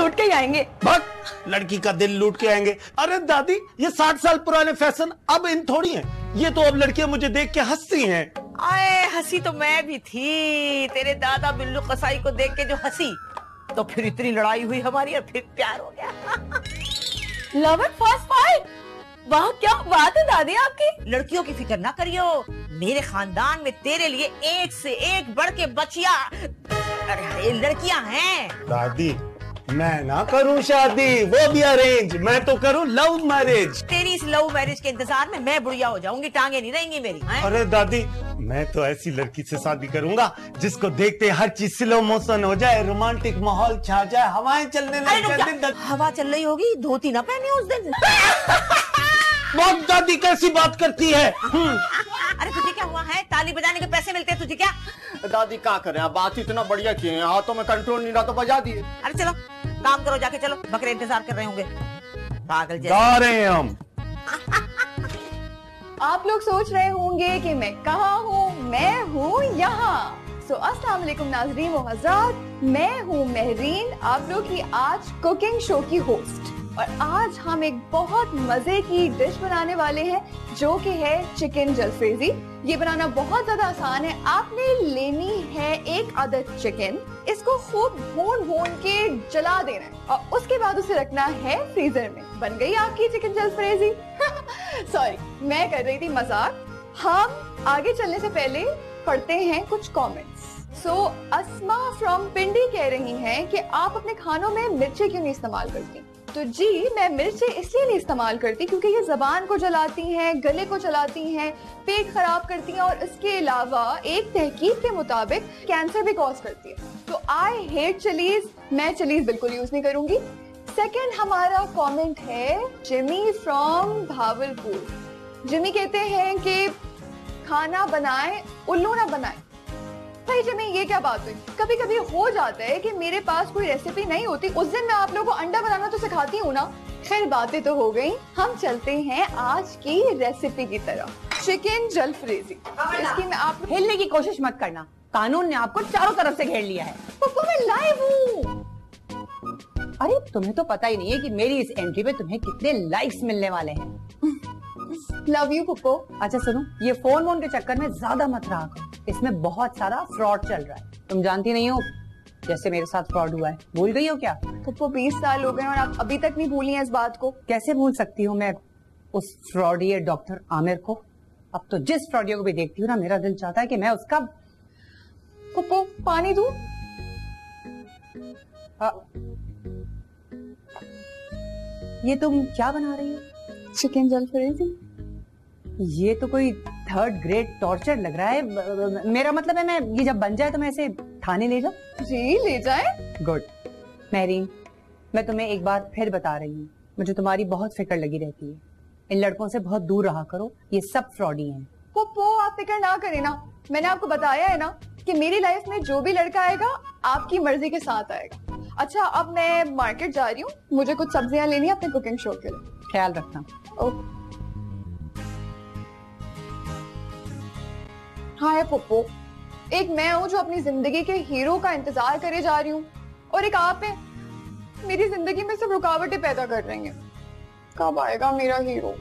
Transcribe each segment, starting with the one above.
लूट के ही आएंगे। भाग, लड़की का दिल लूट के आएंगे। अरे दादी, ये 60 साल पुराने फैशन अब इन थोड़ी हैं। ये तो अब लड़कियां मुझे देख के हंसती हैं। आए हंसी तो मैं भी थी, तेरे दादा बिल्लू कसाई को देख के जो हंसी, तो फिर इतनी लड़ाई हुई हमारी और फिर प्यार हो गया। लव एट फर्स्ट फाइट, वाह क्या बात है दादी आपकी। लड़कियों की फिक्र ना करियो, मेरे खानदान में तेरे लिए एक से एक बढ़ के बचिया अरे लड़कियां हैं। दादी, मैं ना करूं शादी, वो भी अरेंज, मैं तो करूं लव मैरिज। तेरी इस लव मैरिज के इंतजार में मैं बुढ़िया हो जाऊंगी, टांगे नहीं रहेंगी मेरी। अरे दादी, मैं तो ऐसी लड़की से शादी करूंगा जिसको देखते हर चीज स्लो मोशन हो जाए, रोमांटिक माहौल छा जाए, हवाएं चलने लगे। हवा चल रही होगी, धोती ना पहने उस दिन। बहुत दादी कैसी बात करती है। अरे तुझे क्या हुआ है, ताली बजाने के पैसे मिलते हैं तुझे क्या? दादी क्या करें, आप बात इतना बढ़िया किए हैं, हाथों में कंट्रोल नहीं रहा तो बजा दिए। अरे चलो काम करो जाके, चलो बकरे इंतजार कर रहे होंगे पागल जैसे। जा रहे हैं हम। आप लोग सोच रहे होंगे कि मैं कहाँ हूँ, मैं हूँ यहाँ। अस्सलाम वालेकुम नाज़रीन व हज़रात, मैं हूँ महरीन, आप लोग की आज कुकिंग शो की होस्ट। और आज हम एक बहुत मजे की डिश बनाने वाले हैं जो कि है चिकन जलफ्रेजी। ये बनाना बहुत ज्यादा आसान है। आपने लेनी है एक अदद चिकन, इसको खूब भून के जला देना है और उसके बाद उसे रखना है फ्रीजर में। बन गई आपकी चिकन जलफ्रेजी। सॉरी, मैं कर रही थी मजाक। हम आगे चलने से पहले पढ़ते हैं कुछ कमेंट्स। अस्मा फ्रॉम पिंडी कह रही हैं कि आप अपने खानों में मिर्ची क्यों नहीं इस्तेमाल करती? तो जी, मैं मिर्चें इसलिए नहीं इस्तेमाल करती क्योंकि ये जबान को जलाती हैं, गले को जलाती हैं, पेट खराब करती हैं और इसके अलावा एक तहकीक के मुताबिक कैंसर भी कॉज करती है। तो आई हेट चिलीज, मैं चिलीज बिल्कुल यूज नहीं करूंगी। सेकंड हमारा कमेंट है जिमी फ्रॉम भावलपुर। जिमी कहते हैं कि खाना बनाएं उल्लू ना बनाएं। भाई जिमी, ये क्या बात हुई? कभी कभी हो जाता है कि मेरे पास कोई रेसिपी नहीं होती, उस दिन मैं आप लोगों को अंडा बनाना तो सिखाती हूँ ना। खैर बातें तो हो गई, हम चलते हैं आज की रेसिपी की तरफ। चिकन जलफ्रेजी। इसकी मैं आप हिलने की कोशिश मत करना, कानून ने आपको चारों तरफ से घेर लिया है। पप्पू मैं लाइव हूँ। अरे तुम्हें तो पता ही नहीं है कि मेरी इस एंट्री पे तुम्हें कितने लाइक्स मिलने वाले हैं। Love you Pappu. अच्छा सुनो, ये फोन के चक्कर में ज्यादा मत रहा करो, इसमें बहुत सारा फ्रॉड चल रहा है। तुम जानती नहीं हो, जैसे मेरे साथ फ्रॉड हुआ है। भूल गई हो क्या? पप्पू 20 साल हो गए और आप अभी तक नहीं भूली हैं इस बात को। कैसे भूल सकती हूँ मैं उस फ्रॉडियर डॉक्टर आमिर को। अब तो जिस फ्रॉडियर को भी देखती हूँ ना, मेरा दिल चाहता है कि मैं उसका। पप्पू पानी दूं? ये तुम क्या बना रही हो? चिकन जलफ्रेजी। ये तो कोई थर्ड ग्रेड टॉर्चर लग रहा है। मेरा मतलब है, मैं ये जब बन जाए तो मैं इसे थाने ले जाऊं? जी ले जाए। गुड। महरीन, मैं तुम्हें एक बार फिर बता रही हूँ, मुझे तुम्हारी बहुत फिक्र लगी रहती है। इन लड़कों से बहुत दूर रहा करो, ये सब फ्रॉडी हैं। पप्पू आप फिक्र ना करें ना, मैंने आपको बताया है ना कि मेरी लाइफ में जो भी लड़का आएगा आपकी मर्जी के साथ आएगा। अच्छा अब मैं मार्केट जा रही हूँ, मुझे कुछ सब्जियां लेनी है अपने कुकिंग शो के लिए। ख्याल रखना। हाँ पप्पू, एक मैं हूँ जो अपनी जिंदगी के हीरो का इंतजार करे जा रही हूँ और एक आप है मेरी जिंदगी में सब रुकावटें पैदा कर रही हैं। कब आएगा मेरा हीरो?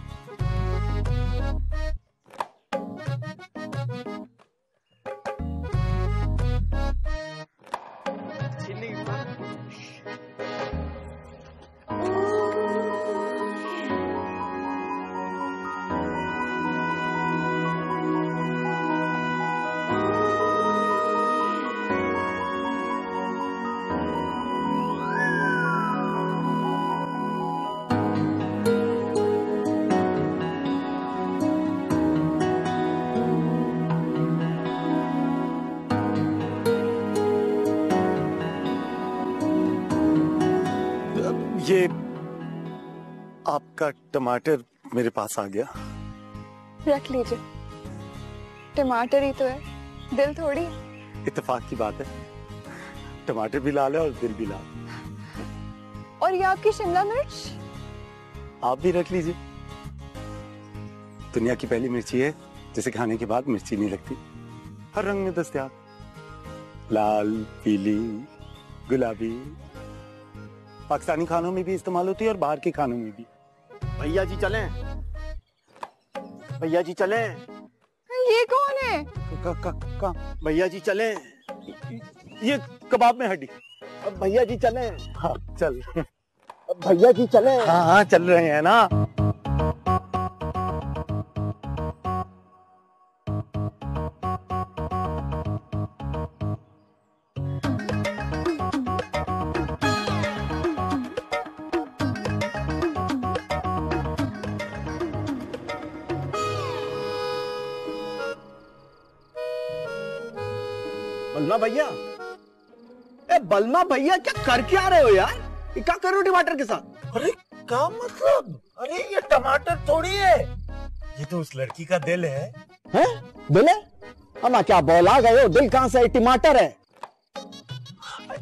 ये आपका टमाटर मेरे पास आ गया। रख लीजिए, टमाटर ही तो है, दिल थोड़ी। इत्तेफाक की बात है, टमाटर भी लाल है और दिल भी लाल। और ये आपकी शिमला मिर्च? आप भी रख लीजिए। दुनिया की पहली मिर्ची है जिसे खाने के बाद मिर्ची नहीं लगती। हर रंग में दस्तयाब, लाल, पीली, गुलाबी पाकिस्तानी खानों में भी इस्तेमाल होती है और बाहर के खानों में भी। भैया जी चलें, भैया जी चलें। ये कौन है? भैया जी चलें, ये कबाब में हड्डी। भैया जी चलें। हाँ चल। भैया जी चलें। हाँ हाँ चल रहे हैं ना। बलमा भैया, ए बलमा भैया क्या करके आ रहे हो यार? ये क्या कर रहे हो टमाटर के साथ? अरे क्या मतलब? अरे ये टमाटर थोड़ी है, ये तो उस लड़की का दिल है। हैं? दिल है? हम क्या बोला गए हो? दिल कहां से? टमाटर है।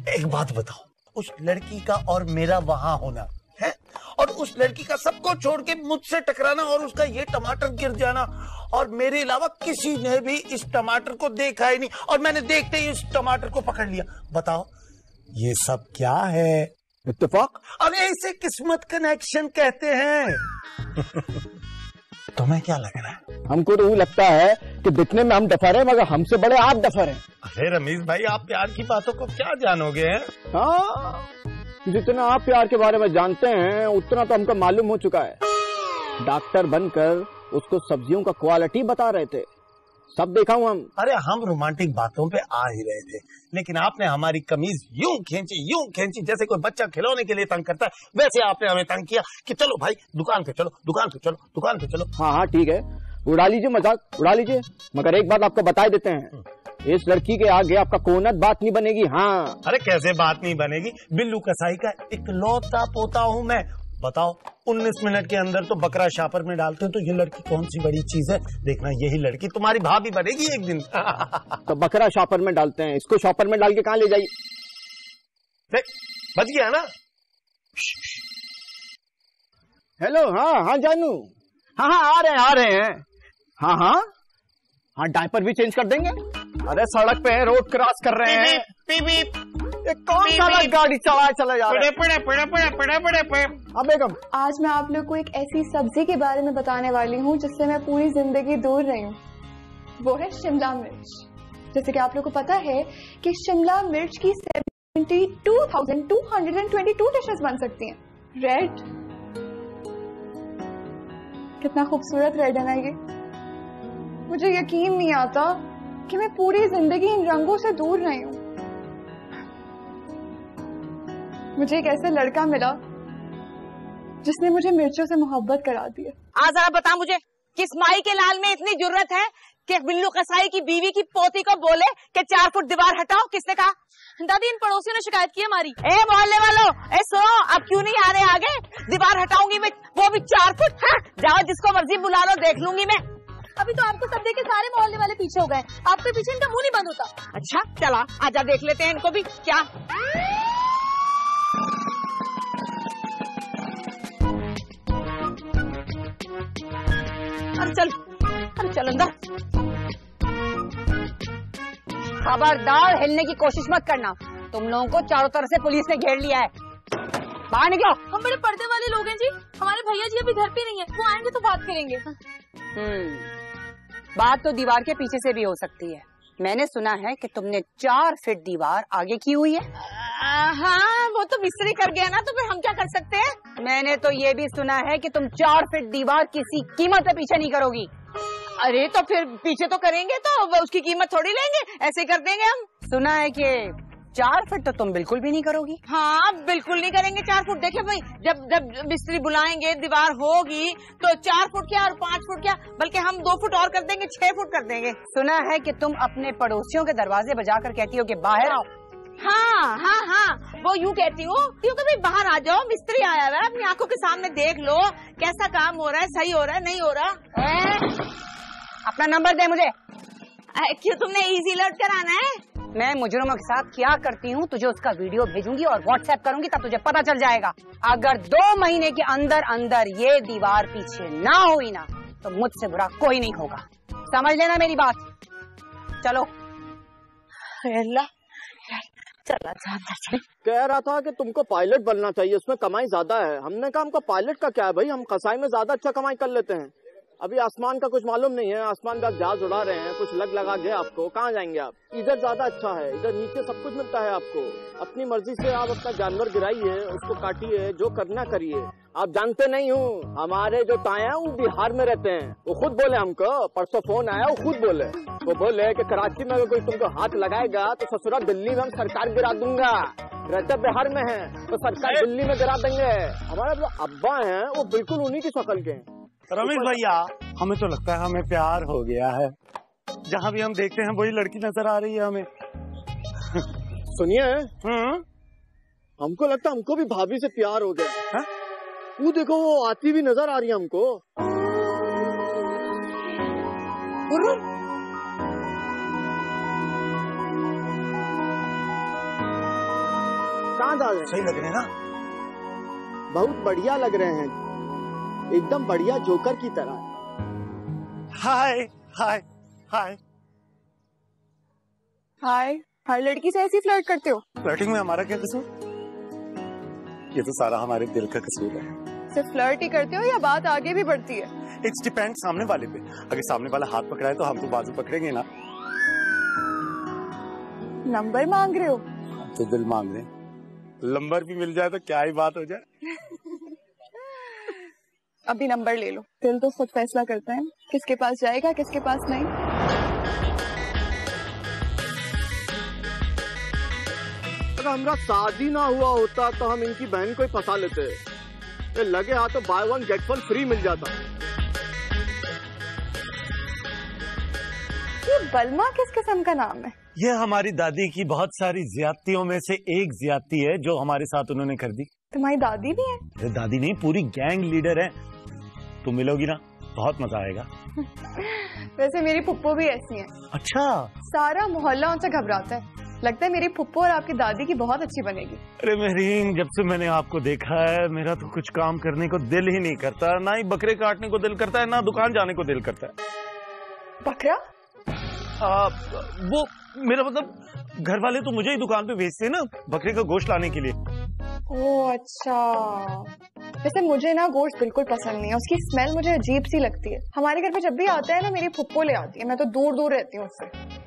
एक बात बताओ, उस लड़की का और मेरा वहां होना है, और उस लड़की का सबको छोड़ के मुझसे टकराना, और उसका ये टमाटर गिर जाना, और मेरे अलावा किसी ने भी इस टमाटर को देखा ही नहीं, और मैंने देखते ही इस टमाटर को पकड़ लिया। बताओ ये सब क्या है? इत्तेफाक? अरे इसे किस्मत कनेक्शन कहते हैं। तुम्हें क्या लग रहा है? हमको तो यूं लगता है कि दिखने में हम डफर हैं, मगर हमसे बड़े आप डफर हैं। अरे रमेश भाई, आप प्यार की बातों को क्या जानोगे हैं? हाँ, जितना आप प्यार के बारे में जानते हैं उतना तो हमको मालूम हो चुका है। डॉक्टर बनकर उसको सब्जियों का क्वालिटी बता रहे थे, सब देखा हूं हम। अरे हम रोमांटिक बातों पे आ ही रहे थे, लेकिन आपने हमारी कमीज यूं खींची जैसे कोई बच्चा खिलौने के लिए तंग करता है, वैसे आपने हमें तंग किया कि चलो भाई दुकान पे चलो, दुकान पे चलो, दुकान पे चलो। हाँ हाँ ठीक है, उड़ा लीजिए मजाक, उड़ा लीजिए, मगर एक बात आपको बता देते हैं, इस लड़की के आगे आपका कोनत बात नहीं बनेगी। हाँ। अरे कैसे बात नहीं बनेगी? बिल्लू कसाई का इकलौता पोता हूँ मैं। बताओ 19 मिनट के अंदर तो बकरा शापर में डालते हैं, तो ये लड़की कौन सी बड़ी चीज है? देखना यही लड़की तुम्हारी भाभी बनेगी एक दिन। तो बकरा शॉपर में डालते हैं, इसको शॉपर में डाल के कहाँ ले जाइए? बच गया ना? हेलो, हाँ हाँ जानू, हाँ हाँ आ रहे हैं। हाँ हाँ हाँ, डायपर भी चेंज कर देंगे। अरे सड़क पे रोड क्रॉस कर रहे हैं। ये कौन सा गाड़ी चला जा रहा है? अब बेगम, आज मैं आप लोग को एक ऐसी सब्जी के बारे में बताने वाली हूँ जिससे मैं पूरी जिंदगी दूर रही हूँ। वो है शिमला मिर्च। जैसे कि आप लोग को पता है कि शिमला मिर्च की 72,222 डिशेस बन सकती हैं। रेड, कितना खूबसूरत रेड है ना ये। मुझे यकीन नहीं आता कि मैं पूरी जिंदगी इन रंगों से दूर रही हूँ। मुझे एक ऐसा लड़का मिला जिसने मुझे मिर्चों से मोहब्बत करा दी है। आज जरा बता मुझे, किस माई के लाल में इतनी जुर्रत है कि बिल्लू कसाई की बीवी की पोती को बोले कि 4 फुट दीवार हटाओ? किसने कहा? दादी, इन पड़ोसियों ने शिकायत की हमारी। ए मोहल्ले वालों, ए सुनो, अब क्यों नहीं आ रहे आगे? दीवार हटाऊंगी मैं, वो भी 4 फुट। हाँ, जाओ जिसको मर्जी बुला लो, देख लूंगी मैं। अभी तो आपको सब देखे सारे मोहल्ले वाले पीछे हो गए, आपके पीछे इनका मुंह नहीं बंद होता। अच्छा चला, आजा देख लेते हैं इनको भी। क्या अरे चल अंदर। खबरदार हिलने की कोशिश मत करना, तुम लोगों को चारों तरफ से पुलिस ने घेर लिया है। बाहर निकलो। हम बड़े पर्दे वाले लोग हैं जी, हमारे भैया जी अभी घर पे नहीं है, वो आएंगे तो बात करेंगे। बात तो दीवार के पीछे से भी हो सकती है। मैंने सुना है कि तुमने 4 फीट दीवार आगे की हुई है। हाँ, वो तो मिस्त्री कर गया ना, तो फिर हम क्या कर सकते हैं? मैंने तो ये भी सुना है कि तुम 4 फीट दीवार किसी कीमत पे पीछे नहीं करोगी। अरे तो फिर पीछे तो करेंगे, तो उसकी कीमत थोड़ी लेंगे, ऐसे कर देंगे हम। सुना है कि 4 फीट तो तुम बिल्कुल भी नहीं करोगी। हाँ, बिल्कुल नहीं करेंगे 4 फुट। देखिए भाई, जब मिस्त्री बुलाएंगे, दीवार होगी तो 4 फुट क्या और 5 फुट क्या, बल्कि हम 2 फुट और कर देंगे, 6 फुट कर देंगे। सुना है कि तुम अपने पड़ोसियों के दरवाजे बजाकर कहती हो कि बाहर आओ। हाँ हाँ हाँ, वो यूँ कहती हूँ क्योंकि भाई बाहर आ जाओ, मिस्त्री आया हुआ है, अपनी आंखों के सामने देख लो कैसा काम हो रहा है, सही हो रहा है, नहीं हो रहा। अपना नंबर दे मुझे। क्यों, तुमने इजी अलर्ट कराना है? मैं मुजरिमों के साथ क्या करती हूँ तुझे उसका वीडियो भेजूंगी और व्हाट्सएप करूंगी, तब तुझे पता चल जाएगा। अगर 2 महीने के अंदर अंदर ये दीवार पीछे ना हुई ना, तो मुझसे बुरा कोई नहीं होगा, समझ लेना मेरी बात। चलो। अल्लाह, चला जा अंदर चल। कह रहा था कि तुमको पायलट बनना चाहिए, उसमें कमाई ज्यादा है। हमने कहा हमको पायलट का क्या है भाई, हम कसाई में ज्यादा अच्छा कमाई कर लेते हैं। अभी आसमान का कुछ मालूम नहीं है, आसमान का जहाज उड़ा रहे हैं, कुछ लगा गया आपको, कहाँ जाएंगे आप? इधर ज्यादा अच्छा है, इधर नीचे सब कुछ मिलता है आपको। अपनी मर्जी से आप अपना जानवर गिराइए, उसको काटिए, जो करना करिए। आप जानते नहीं हो, हमारे जो ताए हैं वो बिहार में रहते हैं, वो खुद बोले हमको, परसों फोन आया, वो खुद बोले, वो बोले कि कराची में अगर कोई तुमको हाथ लगाएगा तो ससुरा दिल्ली में हम सरकार गिरा दूंगा। रहते बिहार में है तो सरकार दिल्ली में गिरा देंगे। हमारे जो अब्बा हैं वो बिल्कुल उन्हीं की शक्ल के हैं। रमेश भैया, हमें तो लगता है हमें प्यार हो गया है। जहाँ भी हम देखते हैं वही लड़की नजर आ रही है हमें। सुनिए, हमको लगता है हमको भी भाभी से प्यार हो गया है? वो देखो वो आती भी नजर आ रही है हमको। कहाँ जा रहे हैं? सही लग रहे हैं ना? बहुत बढ़िया लग रहे हैं, एकदम बढ़िया जोकर की तरह। हाय हाय हाय हाय, हर लड़की से ऐसी फ्लर्ट करते हो? फ्लर्टिंग में हमारा क्या कसूर? ये तो सारा हमारे दिल का कसूर है। सिर्फ फ्लर्ट ही करते हो या बात आगे भी बढ़ती है? इट्स डिपेंड सामने वाले पे। अगर सामने वाला हाथ पकड़ा है तो हम तो बाजू पकड़ेंगे ना। नंबर मांग रहे हो? हम तो दिल मांग रहे हैं। नंबर भी मिल जाए तो क्या ही बात हो जाए। अभी नंबर ले लो, दिल तो खुद फैसला करता है किसके पास जाएगा किसके पास नहीं। अगर हमारा शादी ना हुआ होता तो हम इनकी बहन को ही फंसा लेते। ये लगे हाथ तो buy one get one free मिल जाता। ये बलमा किस किस्म का नाम है? ये हमारी दादी की बहुत सारी ज्यादतियों में से एक ज्यादती है जो हमारे साथ उन्होंने कर दी। तुम्हारी दादी भी है? अरे दादी नहीं, पूरी गैंग लीडर है। तुम मिलोगी ना, बहुत मजा आएगा। वैसे मेरी फुप्पो भी ऐसी है। अच्छा? सारा मोहल्ला उनसे घबराता है। लगता है मेरी फुप्पो और आपकी दादी की बहुत अच्छी बनेगी। अरे मेहरीन, जब से मैंने आपको देखा है मेरा तो कुछ काम करने को दिल ही नहीं करता। ना ही बकरे काटने को दिल करता है, ना दुकान जाने को दिल करता है। बकरा? वो मेरा मतलब घर वाले तो मुझे ही दुकान पे भेजते हैं ना बकरे का गोश्त लाने के लिए। ओह अच्छा। वैसे मुझे ना गोश्त बिल्कुल पसंद नहीं है, उसकी स्मेल मुझे अजीब सी लगती है। हमारे घर पे जब भी आता है ना मेरी फुप्पो ले आती है, मैं तो दूर दूर रहती हूँ उससे।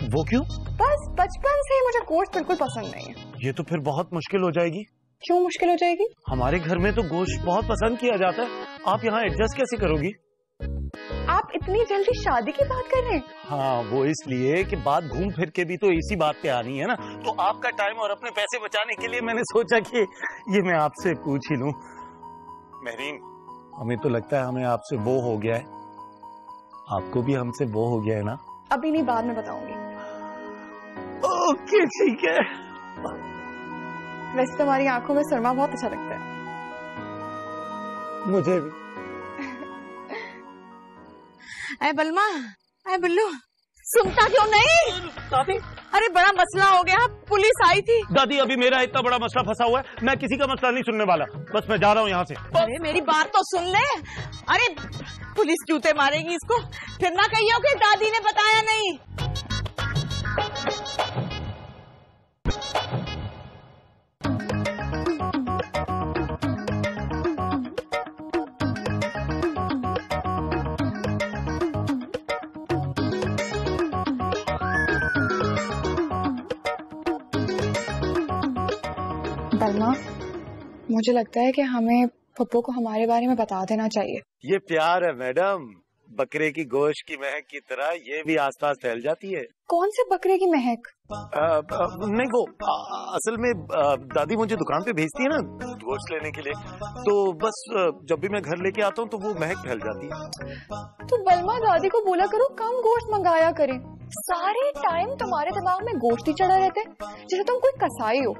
वो क्यों? बस बचपन से ही मुझे गोश्त बिल्कुल पसंद नहीं है। ये तो फिर बहुत मुश्किल हो जाएगी। क्यों मुश्किल हो जाएगी? हमारे घर में तो गोश्त बहुत पसंद किया जाता है, आप यहाँ एडजस्ट कैसे करोगी? आप इतनी जल्दी शादी की बात कर रहे हैं? हाँ, वो इसलिए कि बात घूम फिर के भी तो इसी बात पे आनी है ना। तो आपका टाइम और अपने पैसे बचाने के लिए मैंने सोचा कि ये मैं आपसे पूछ ही लूं। मेहरीन, हमें तो लगता है हमें आपसे वो हो गया है। आपको भी हमसे वो हो गया है ना? अभी नहीं, बाद में बताऊंगी। ओके ठीक है। वैसे तुम्हारी आंखों में सुरमा बहुत अच्छा लगता है। मुझे भी। अरे बलमा, अरे बिल्लू, सुनता क्यों नहीं? दादी, अरे बड़ा मसला हो गया, पुलिस आई थी। दादी अभी मेरा इतना बड़ा मसला फंसा हुआ है, मैं किसी का मसला नहीं सुनने वाला। बस मैं जा रहा हूँ यहाँ से। अरे मेरी बात तो सुन ले। अरे पुलिस जूते मारेगी इसको, फिर ना कहियो कि दादी ने बताया नहीं। बलमा, मुझे लगता है कि हमें पप्पू को हमारे बारे में बता देना चाहिए। ये प्यार है मैडम, बकरे की गोश्त की महक की तरह ये भी आसपास फैल जाती है। कौन से बकरे की महक? नहीं वो असल में दादी मुझे दुकान पे भेजती है ना गोश्त लेने के लिए, तो बस जब भी मैं घर लेके आता हूँ तो वो महक फैल जाती है। तो बलमा दादी को बोला करो कम गोश्त मंगाया करें। सारे टाइम तुम्हारे दिमाग में गोश्त ही चढ़ा रहते जैसे तुम कोई कसाई हो।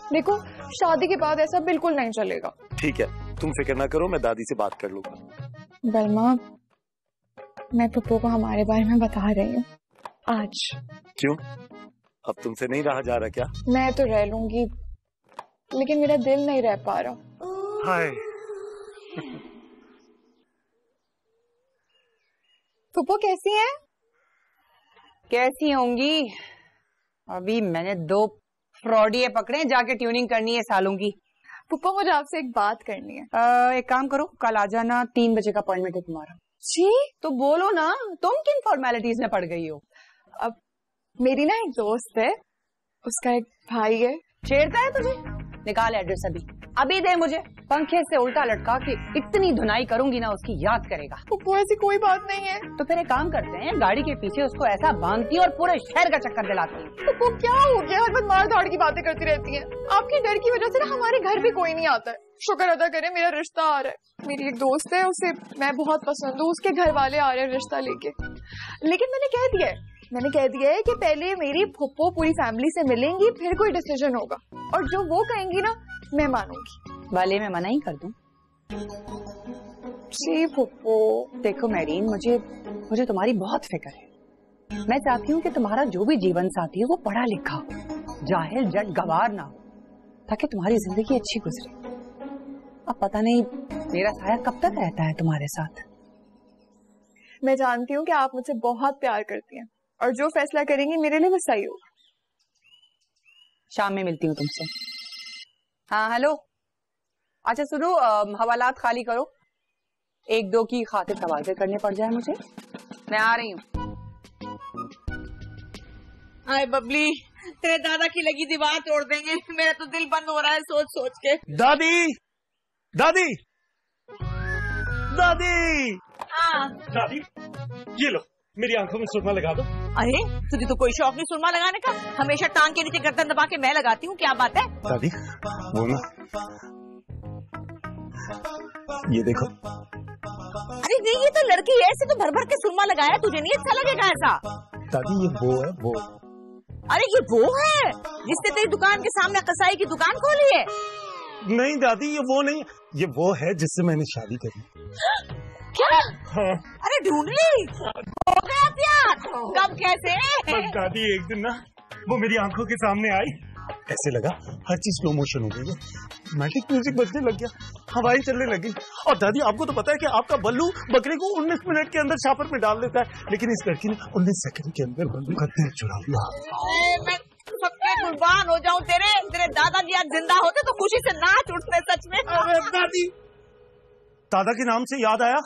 देखो शादी के बाद ऐसा बिल्कुल नहीं चलेगा। ठीक है, तुम फिक्र ना करो, मैं दादी से बात कर लूंगा। बलमा, मैं पप्पू को हमारे बारे में बता रही हूँ आज। क्यों? अब तुमसे नहीं रहा जा रहा क्या? मैं तो रह लूंगी, लेकिन मेरा दिल नहीं रह पा रहा। हाय। पप्पू कैसी हैं? कैसी होंगी? अभी मैंने 2 फ्रॉडिये पकड़े, जाके ट्यूनिंग करनी है सालों की। पुप्पा मुझे आपसे एक बात करनी है। एक काम करो, कल आ जाना, 3 बजे का अपॉइंटमेंट है तुम्हारा। जी तो बोलो ना, तुम किन फॉर्मेलिटीज में पड़ गई हो? अब मेरी ना एक दोस्त है, उसका एक भाई है। छेड़ता है तुझे? निकाल एड्रेस अभी दे मुझे। पंखे से उल्टा लटका के इतनी धुनाई करूंगी ना, उसकी याद करेगा। पुप्पो ऐसी कोई बात नहीं है। तो फिर एक काम करते हैं, गाड़ी के पीछे उसको ऐसा बांधती और पूरे शहर का चक्कर दिलाती है। पुप्पो क्या हो गया, हर वक्त मार धाड़ की बातें करती रहती है। आपके डर की वजह से ना हमारे घर भी कोई नहीं आता है। शुक्र अदा करें मेरा रिश्ता आ रहा है। मेरी एक दोस्त है, उसे मैं बहुत पसंद हूँ, उसके घर वाले आ रहे हैं रिश्ता लेके। लेकिन मैंने कह दिया है कि पहले मेरी फुप्पो पूरी फैमिली से मिलेंगी, फिर कोई डिसीजन होगा, और जो वो कहेंगी ना मैं मानूंगी। वाले में मना ही कर दूं? जी फुप्पो। देखो मेरीन, मुझे तुम्हारी बहुत फिक्र है। मैं चाहती हूँ कि तुम्हारा जो भी जीवन साथी है वो पढ़ा लिखा हो, जाहिल जट गवार ना हो, ताकि तुम्हारी जिंदगी अच्छी गुजरे। अब पता नहीं मेरा साया कब तक रहता है तुम्हारे साथ। मैं जानती हूँ कि आप मुझसे बहुत प्यार करती हैं, और जो फैसला करेंगी मेरे लिए वो सही होगा। शाम में मिलती हूँ तुमसे। हाँ हेलो, अच्छा सुनो, हवालात खाली करो, 1-2 की खातिर तवाज़े करने पड़ जाए मुझे। मैं आ रही हूँ। हाय बबली, तेरे दादा की लगी दीवार तोड़ देंगे। मेरा तो दिल बंद हो रहा है सोच सोच के। दादी दादी दादी। हाँ दादी, ये लो मेरी आंखों में सुरमा लगा दो। अरे तुझे तो कोई शौक नहीं सुरमा लगाने का? हमेशा टांग के नीचे गर्दन दबा के मैं लगाती हूँ, क्या बात है? दादी वो ना, ये देखो। अरे नहीं, ये तो लड़की है, ऐसे तो भर भर के सुरमा लगाया, तुझे नहीं अच्छा लगेगा ऐसा? दादी ये वो है, वो। अरे ये वो है जिसने तेरी दुकान के सामने कसाई की दुकान खोली है? नहीं दादी, ये वो नहीं, ये वो है जिससे मैंने शादी करी। क्या? हाँ। अरे ढूंढ ली, हो गया प्यार? कब, कैसे? बस दादी एक दिन ना वो मेरी आंखों के सामने आई, ऐसे लगा हर चीज स्लो मोशन हो गई है, रोमांटिक म्यूजिक बजने लग गया, हवाएं चलने लगी। और दादी आपको तो पता है कि आपका बल्लू बकरे को 19 मिनट के अंदर छापर में डाल देता है, लेकिन इस लड़की ने 19 सेकंड के अंदर बल्लू का दिल चुरा लिया। मैं सबके कुर्बान हो जाऊं तेरे दादाजी आज जिंदा होते तो खुशी से नाच उठते सच में। अरे दादी, दादा के नाम से याद आया,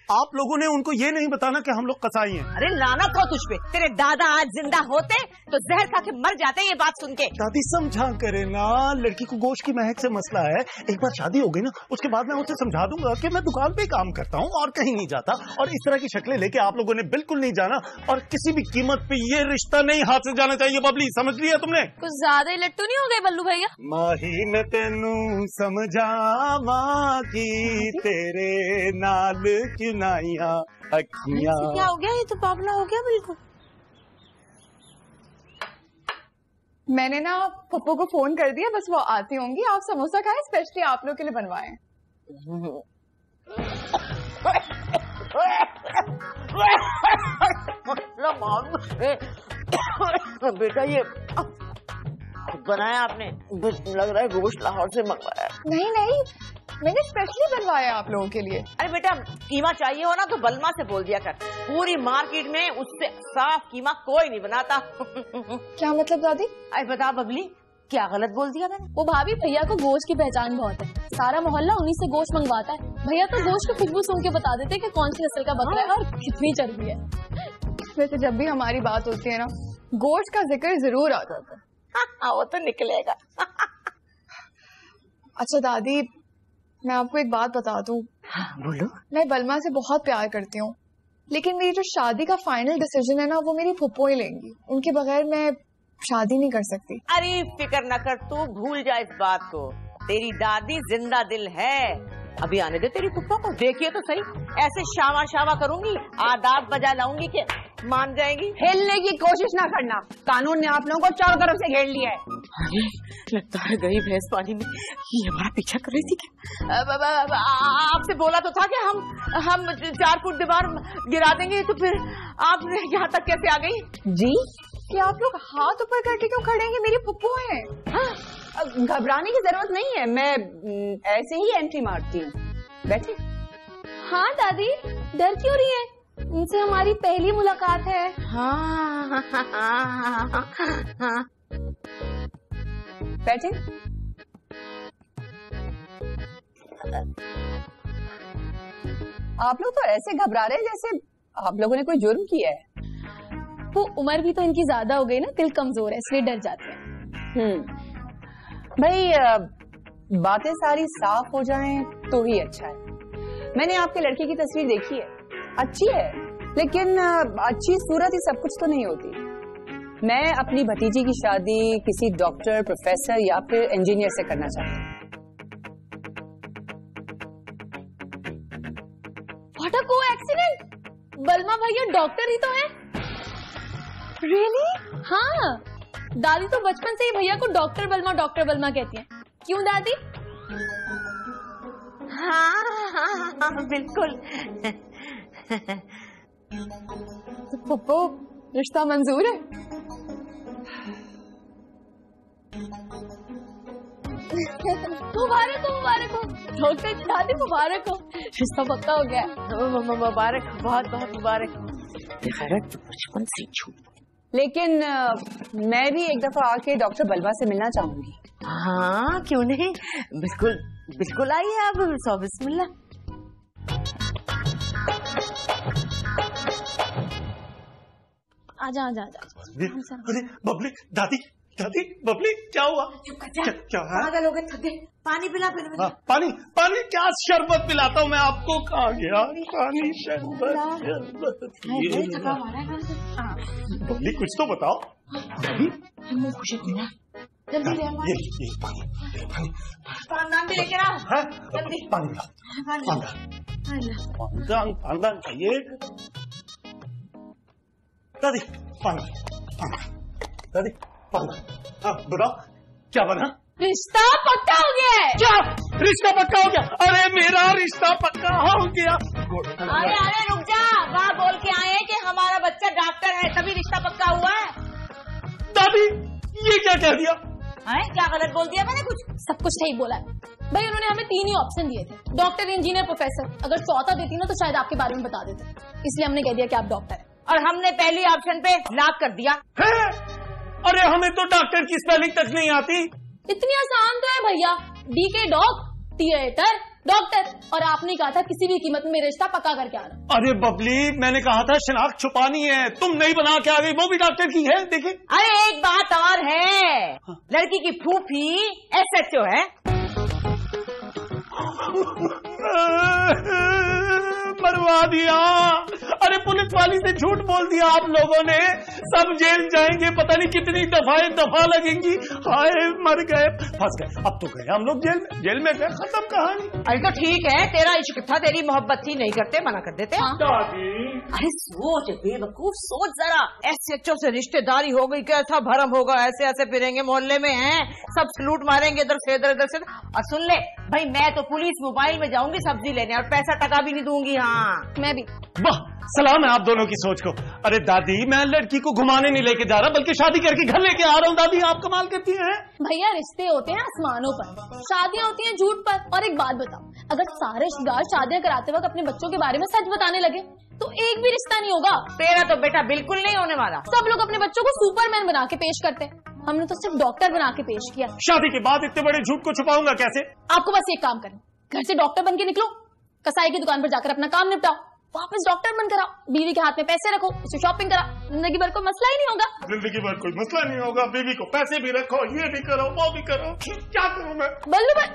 आप लोगों ने उनको ये नहीं बताना कि हम लोग कसाई हैं। अरे लानत हो तुझ पे, तेरे दादा आज जिंदा होते तो जहर खा के मर जाते ये बात सुन के। दादी समझा करे ना, लड़की को गोश्त की महक से मसला है, एक बार शादी हो गई ना उसके बाद मैं उसे समझा दूंगा कि मैं दुकान पे काम करता हूँ और कहीं नहीं जाता, और इस तरह की शक्लें लेके आप लोगों ने बिल्कुल नहीं जाना, और किसी भी कीमत पे ये रिश्ता नहीं हाथ से जाना चाहिए। बबली समझ लिया तुमने? कुछ ज्यादा ही लट्टू नहीं हो गए बल्लू भैया? माही मैं तेनू समझावा की तेरे नाल क्यों नाइया अखियां। क्या हो गया, ये तो पागला हो गया बिल्कुल। मैंने ना पप्पू को फोन कर दिया, बस वो आती होंगी। आप समोसा खाएं, स्पेशली आप लोग के लिए बनवाए। बेटा ये बनाया आपने? लग रहा है गोश्त लाहौर से मंगवाया। नहीं, मैंने स्पेशली बनवाया आप लोगों के लिए। अरे बेटा, कीमा चाहिए हो ना तो बलमा से बोल दिया कर, पूरी मार्केट में उससे साफ कीमा कोई नहीं बनाता। क्या मतलब दादी? अरे बता बबली, क्या गलत बोल दिया मैंने? वो भाभी, भैया को गोश्त की पहचान बहुत है, सारा मोहल्ला उन्हीं से गोश्त मंगवाता है। भैया तो गोश्त की खुशबू सुन के बता देते कि कौन सी नस्ल का बकरा है और कितनी चर्बी है। वैसे जब भी हमारी बात होती है ना, गोश्त का जिक्र जरूर आ जाता है। वो तो निकलेगा। अच्छा दादी, मैं आपको एक बात बता दूं। बोलो। मैं बलमा से बहुत प्यार करती हूँ, लेकिन मेरी जो शादी का फाइनल डिसीजन है ना, वो मेरी फुप्पो ही लेंगी। उनके बगैर मैं शादी नहीं कर सकती। अरे फिक्र न कर, तू भूल जा इस बात को, तेरी दादी जिंदा दिल है। अभी आने दे तेरी फुप्पो को, देखिए तो सही, ऐसे शावा शावा करूंगी, आदाब बजा लाऊंगी कि मान जाएगी। हिलने की कोशिश ना करना, कानून ने आप लोगों को चारों तरफ से घेर लिया है। अरे लगता है गई भैंस पानी में, ये हमारा पीछा कर रही थी क्या? आपसे बोला तो था कि हम 4 फुट दीवार गिरा देंगे, तो फिर आप यहाँ तक कैसे आ गई? जी, कि आप लोग हाथ ऊपर करके क्यों खड़े हैं? मेरी फुप्पो है। घबराने की जरूरत नहीं है, मैं ऐसे ही एंट्री मारती हूँ, बैठे। हाँ दादी, डर क्यों रही है? उनसे हमारी पहली मुलाकात है। हाँ। बैठे। आप लोग तो ऐसे घबरा रहे हैं जैसे आप लोगों ने कोई जुर्म किया है। वो उम्र भी तो इनकी ज्यादा हो गई ना, दिल कमजोर है इसलिए डर जाते हैं। भाई बातें सारी साफ हो जाएं तो ही अच्छा है। मैंने आपके लड़के की तस्वीर देखी है, अच्छी है, लेकिन अच्छी सूरत ही सब कुछ तो नहीं होती। मैं अपनी भतीजी की शादी किसी डॉक्टर, प्रोफेसर या फिर इंजीनियर से करना चाहती हूँ। What a coincidence! बलमा भैया डॉक्टर ही तो है। रियली? हाँ, दादी तो बचपन से ही भैया को डॉक्टर बलमा कहती हैं। क्यों दादी? हाँ, बिल्कुल। तो पप्पू रिश्ता मंजूर है? मुबारक हो डॉक्टर की दादी, मुबारक हो, रिश्ता पक्का हो गया। मुबारक, बहुत बहुत मुबारक। तो बचपन से झूठ। लेकिन मैं भी एक दफा आके डॉक्टर बलवा से मिलना चाहूंगी। हाँ, क्यों नहीं, बिल्कुल बिल्कुल आइए आप। सौ बिस्मिल्लाह। आजा। अरे बबली, दादी बबली, क्या हुआ? क्या है? पागल हो गए, थक गए। पानी पिला पहले। हाँ, पानी क्या शरबत पिलाता हूँ मैं आपको? कहाँ गया पानी? शरबत बबली, कुछ तो बताओ। हमने खुशी की ना, जल्दी ये पानी पान भी लेके आओ। हाँ, जल्दी पानी पिलाओ। पानी चाहिए दादी। पानी दादी, पानी। हाँ, बताओ क्या बना? रिश्ता पक्का हो गया है। क्या रिश्ता पक्का हो गया? अरे मेरा रिश्ता पक्का हो गया। अरे रुक जा, वहाँ बोल के आए कि हमारा बच्चा डॉक्टर है तभी रिश्ता पक्का हुआ है। दादी ये क्या कह दिया? क्या गलत बोल दिया मैंने? कुछ सब कुछ सही बोला है भाई। उन्होंने हमें 3 ही ऑप्शन दिए थे, डॉक्टर, इंजीनियर, प्रोफेसर। अगर चौथा देती ना तो शायद आपके बारे में बता देते, इसलिए हमने कह दिया कि आप डॉक्टर हैं। और हमने पहली ऑप्शन पे लॉक कर दिया है? अरे हमें तो डॉक्टर की स्पेलिंग तक नहीं आती। इतनी आसान तो है भैया, डी के डॉग, थिएटर, डॉक्टर। और आपने कहा था किसी भी कीमत में रिश्ता पक्का करके आना। अरे बबली, मैंने कहा था शनाख्त छुपानी है, तुम नहीं बना के आ गई। वो भी डॉक्टर की है, देखिए। अरे एक बात और है, लड़की की फूफी SHO है। मरवा दिया। अरे पुलिस वाली से झूठ बोल दिया आप लोगों ने। सब जेल जाएंगे, पता नहीं कितनी दफा लगेंगी। हाय मर गए, फंस गए। अब तो गए हम लोग जेल में गए, खत्म कहानी। अरे तो ठीक है, तेरा इश्क था, तेरी मोहब्बत थी, नहीं करते, मना कर देते। दादी अरे सोच बेवकूफ, सोच जरा। SHO से रिश्तेदारी हो गई, कैसा भरम होगा। ऐसे ऐसे फिरेंगे मोहल्ले में, हैं सब सलूट मारेंगे इधर से इधर से। और सुन ले भाई, मैं तो पुलिस मोबाइल में जाऊंगी सब्जी लेने, और पैसा टका भी नहीं दूंगी। हाँ, मैं भी। वाह, सलाम है आप दोनों की सोच को। अरे दादी, मैं लड़की को घुमाने नहीं लेके जा रहा, बल्कि शादी करके घर लेके आ रहा हूँ। दादी आप कमाल करती हैं। भैया रिश्ते होते हैं आसमानों पर, शादियां होती हैं झूठ पर। और एक बात बताओ, अगर सारे रिश्तेदार शादियां कराते वक्त अपने बच्चों के बारे में सच बताने लगे तो एक भी रिश्ता नहीं होगा। तेरा तो बेटा बिल्कुल नहीं होने वाला। सब लोग अपने बच्चों को सुपरमैन बना के पेश करते हैं, हमने तो सिर्फ डॉक्टर बना के पेश किया। शादी के बाद इतने बड़े झूठ को छुपाऊंगा कैसे? आपको बस एक काम करना, घर से डॉक्टर बन के निकलो, कसाई की दुकान पर जाकर अपना काम निपटाओ, वापस डॉक्टर बनकर आओ, बीवी के हाथ में पैसे रखो, उसे शॉपिंग कराओ, जिंदगी भर कोई मसला ही नहीं होगा। जिंदगी भर कोई मसला नहीं होगा। बीवी को पैसे भी रखो, ये भी करो, वो भी करो। क्या करूं मैं? बल्लू भाई,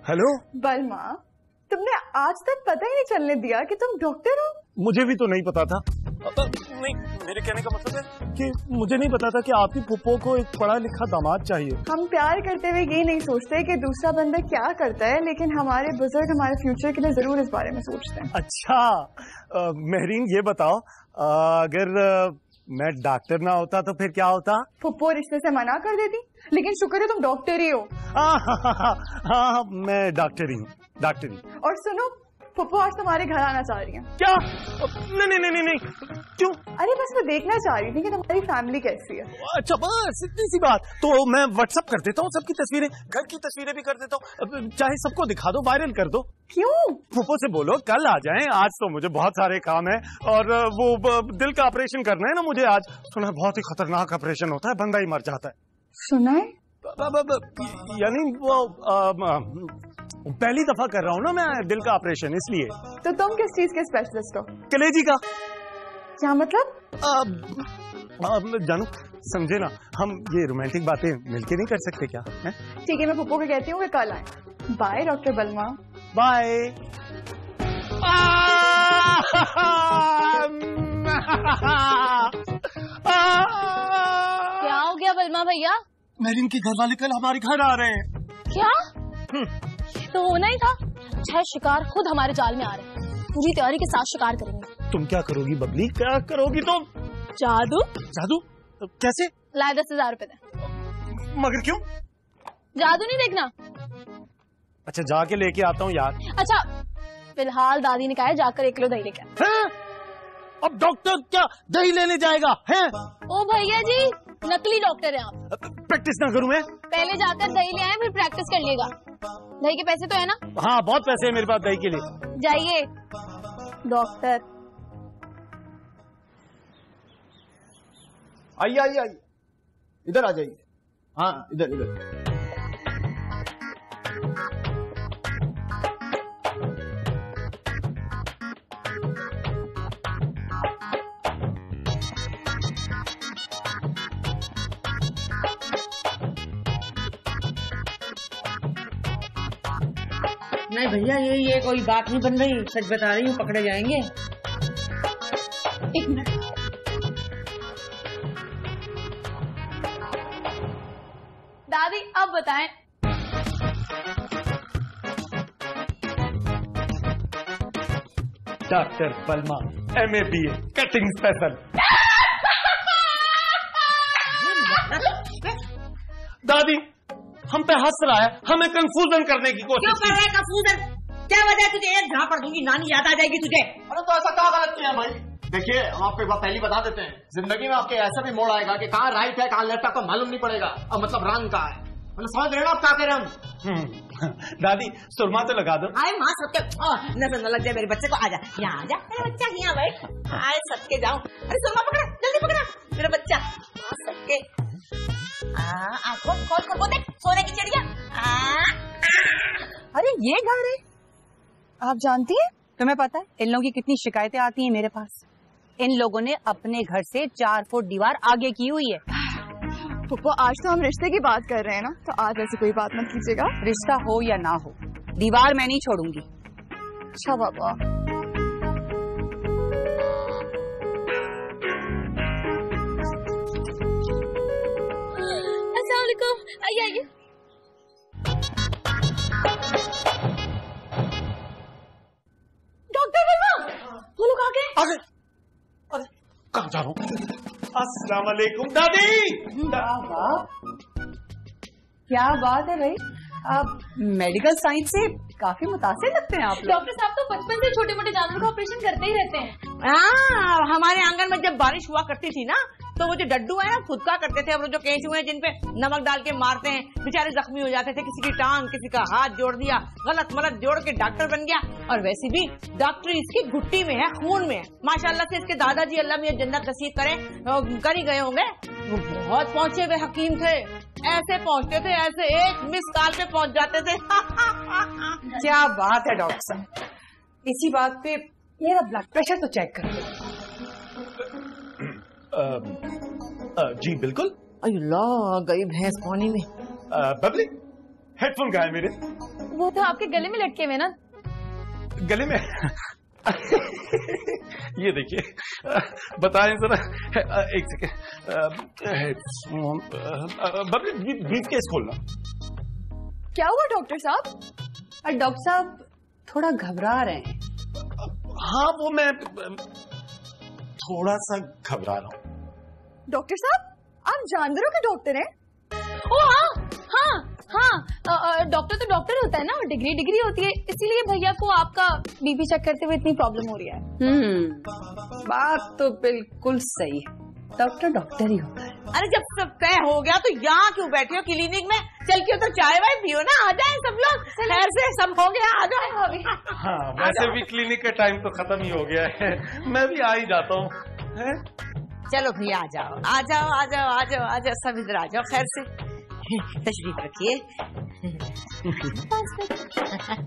हेलो बलमा, तुमने आज तक पता ही नहीं चलने दिया कि तुम डॉक्टर हो। मुझे भी तो नहीं पता था। नहीं, मेरे कहने का मतलब है कि मुझे नहीं पता था कि आपकी फुप्पो को एक पढ़ा लिखा दामाद चाहिए। हम प्यार करते हुए ये नहीं सोचते कि दूसरा बंदा क्या करता है, लेकिन हमारे बुजुर्ग हमारे फ्यूचर के लिए जरूर इस बारे में सोचते हैं। अच्छा महरीन, ये बताओ, अगर मैं डॉक्टर ना होता तो फिर क्या होता? फुप्पो रिश्ते से मना कर देती, लेकिन शुक्र है तुम डॉक्टर ही हो। हाँ, मैं डॉक्टर ही हूँ, डॉक्टर ही। और सुनो, फुप्पो आज तुम्हारे घर आना चाह रही है। क्या? नहीं, क्यों? अरे बस मैं देखना चाह रही थी कि तुम्हारी फैमिली कैसी है। अच्छा बस इतनी सी बात। तो मैं व्हाट्सएप कर देता हूँ सबकी तस्वीरें, घर की तस्वीरें भी कर देता हूँ, चाहे सबको दिखा दो, वायरल कर दो। क्यों? फूफो से बोलो कल आ जाएं, आज तो मुझे बहुत सारे काम है और वो दिल का ऑपरेशन करना है ना मुझे आज। सुना बहुत ही खतरनाक ऑपरेशन होता है, बंदा ही मर जाता है। सुना है? यानी वो पहली दफा कर रहा हूँ ना मैं दिल का ऑपरेशन, इसलिए। तो तुम किस चीज के स्पेशलिस्ट हो? कलेजी का। क्या मतलब? जानू समझे ना, हम ये रोमांटिक बातें मिलके नहीं कर सकते क्या? ठीक है, मैं पप्पू को कहती हूँ कि कल आए। बाय डॉक्टर बलमा। बाय। क्या हो गया बलमा भैया? मेरिन के घर वाले कल हमारे घर आ रहे हैं। क्या? तो होना ही था। छह शिकार खुद हमारे जाल में आ रहे हैं, पूरी तैयारी के साथ शिकार करेंगे। तुम क्या करोगी बबली, क्या करोगी तुम? जादू। जादू? कैसे? लाए 10,000 रुपए दे। मगर क्यों? जादू नहीं देखना। अच्छा जाके लेके आता हूँ यार। अच्छा फिलहाल दादी ने कहा है जाकर 1 किलो दही लेके आ। अब डॉक्टर क्या दही लेने जाएगा है? ओ भैया जी, नकली डॉक्टर है आप। प्रैक्टिस ना करूं मैं? पहले जाकर दही ले आए, फिर प्रैक्टिस कर लिएगा। दही के पैसे तो है ना? हाँ बहुत पैसे है मेरे पास दही के लिए। जाइए डॉक्टर। आइए आइए आइए, इधर आ जाइए। हाँ इधर इधर। नहीं भैया ये कोई बात नहीं बन रही, सच बता रही हूँ, पकड़े जाएंगे। एक मिनट। दादी अब बताएं। डॉक्टर बलमा MA BA कटिंग स्पेशल। दादी हम पे हंस रहा है, हमें कंफ्यूजन करने की कोशिश। क्यों कर रहा है कंफ्यूजन? क्या वजह तुझे एक झाड़ पड़ दूंगी, नानी याद आ जाएगी तुझे। अरे तो ऐसा क्या गलत किया भाई? देखिए हम आपको एक बार पहली बता देते हैं, जिंदगी में आपके ऐसा भी मोड़ आएगा कि कहाँ राइट है कहाँ लेफ्ट आपको मालूम नहीं पड़ेगा, अब मतलब रंग का है। मतलब समझ रहे हो आप क्या कह रहे हम? दादी सुरमा तो लगा दो। आए माँ सबके नजर न लग जाए मेरे बच्चे को। आजा यहाँ आजा मेरा बच्चा, यहाँ बैठ। आए सबके जाओ। अरे सुरमा पकड़ा, जल्दी पकड़ा मेरा बच्चा। सबके खोल खोल खोल, देख सोने की चिड़िया। अरे ये घर है, आप जानती हैं? तुम्हें पता है इन लोगों की कितनी शिकायतें आती हैं मेरे पास। इन लोगों ने अपने घर से 4 फुट दीवार आगे की हुई है। पप्पू आज तो हम रिश्ते की बात कर रहे हैं ना, तो आज ऐसी कोई बात मत कीजिएगा। रिश्ता हो या ना हो, दीवार मैं नहीं छोड़ूंगी। अच्छा बाबा। अस्सलाम वालेकुम। आइए आइए। डॉक्टर बलमा, वो लोग आ गए। अरे कहाँ जा रहा हूँ? अस्सलाम वालेकुम दादी। क्या बात है भाई, आप मेडिकल साइंस से काफी मुतासिर लगते हैं आप लोग। डॉक्टर साहब तो बचपन से छोटे मोटे जानवरों का ऑपरेशन करते ही रहते हैं। हमारे आंगन में जब बारिश हुआ करती थी ना, तो वो जो डड्डू है ना फुदका करते थे, और वो जो केंचुए हैं जिनपे नमक डाल के मारते हैं, बेचारे जख्मी हो जाते थे। किसी की टांग, किसी का हाथ जोड़ दिया, गलत मलत जोड़ के डॉक्टर बन गया। और वैसे भी डॉक्टर इसकी घुट्टी में है, खून में है। माशाल्लाह से इसके दादाजी अल्लाह मियां जन्नत नसीब करे, कर ही गए होंगे। वो बहुत पहुंचे हुए हकीम थे, ऐसे पहुंचते थे, ऐसे एक मिस कॉल पे पहुंच जाते थे। क्या बात है डॉक्टर साहब, इसी बात पे मेरा ब्लड प्रेशर तो चेक करो। जी बिल्कुल। अल्लाह गई भैंस पानी में। बबली हेडफोन कहाँ है मेरे? वो तो आपके गले में लटके हुए ना। गले में? ये देखिए, बताएं जरा। एक सेकेंड। बबली ब्रीफ केस खोलना। क्या हुआ डॉक्टर साहब? डॉक्टर साहब थोड़ा घबरा रहे हैं। हाँ वो मैं थोड़ा सा घबरा रहा हूँ। डॉक्टर साहब आप जानवरों के डॉक्टर हैं? ओ हाँ हाँ हाँ, डॉक्टर तो डॉक्टर होता है ना, डिग्री डिग्री होती है, इसीलिए भैया को आपका बीपी चेक करते हुए इतनी प्रॉब्लम हो रही है। बात तो बिल्कुल सही है, डॉक्टर डॉक्टर ही होता है। अरे जब सब तय हो गया तो यहाँ क्यों बैठे हो क्लिनिक में? चल के तो चाय वाय पियो ना, आ जाए सब लोग। खैर से सब हो गया, आ जाओ अभी। हाँ, वैसे भी क्लिनिक का टाइम तो खत्म ही हो गया है, मैं भी आ ही जाता हूँ। चलो भैया आ जाओ आ जाओ आ जाओ आ जाओ आ जाओ, सब इधर आ जाओ। खैर से तशरीफ रखिए।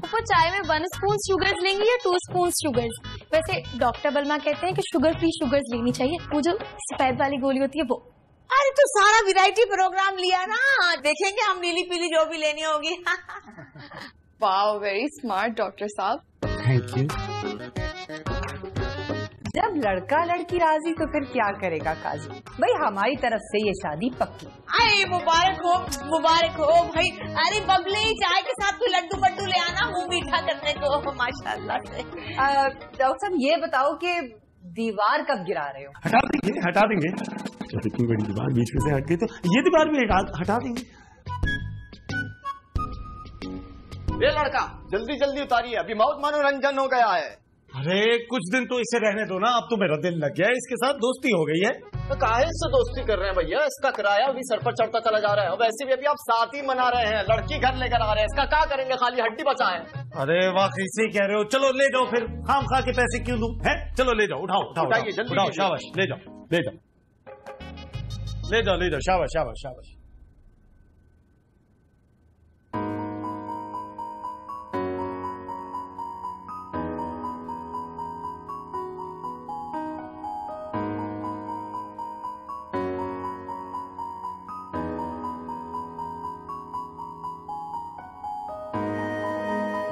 वो चाय में 1 स्पून शुगर्स लेंगी या 2 स्पून शुगर्स? वैसे डॉक्टर बलमा कहते हैं कि शुगर फ्री शुगर्स लेनी चाहिए, वो जो सफेद वाली गोली होती है वो। अरे तो सारा वैरायटी प्रोग्राम लिया ना, देखेंगे हम नीली पीली जो भी लेनी होगी। वाओ, वेरी स्मार्ट डॉक्टर साहब। Thank you. जब लड़का लड़की राजी तो फिर क्या करेगा काजी? भाई हमारी तरफ से ये शादी पक्की। अरे मुबारक हो भाई। अरे बबले चाय के साथ कोई लड्डू बड्डू ले आना, मुंह मीठा करने को। माशाल्लाह से। डॉक्टर साहब ये बताओ कि दीवार कब गिरा रहे हो? हटा देंगे। जब इतनी बड़ी दीवार बीच में से हट गई तो ये दीवार भी हटा देंगे। ये लड़का जल्दी जल्दी उतारिए, अभी बहुत मनोरंजन हो गया है। अरे कुछ दिन तो इसे रहने दो ना, अब तो मेरा दिल लग गया है, इसके साथ दोस्ती हो गई है। तो काहे से दोस्ती कर रहे हैं भैया? इसका किराया अभी सर पर चढ़ता चला जा रहा है, और वैसे भी अभी आप साथ ही मना रहे हैं, लड़की घर लेकर आ रहे हैं, इसका क्या करेंगे? खाली हड्डी बचा है। अरे वाकई से कह रहे हो, चलो ले जाओ फिर, खाम खा के पैसे क्यों दूं? है चलो ले जाओ, उठाओ उठाओ उठाइए, जल्दी उठाओ, कीजिए। शाबाश, ले जाओ ले जाओ ले जाओ ले जाओ, शाबाश शाबाश शाबाश।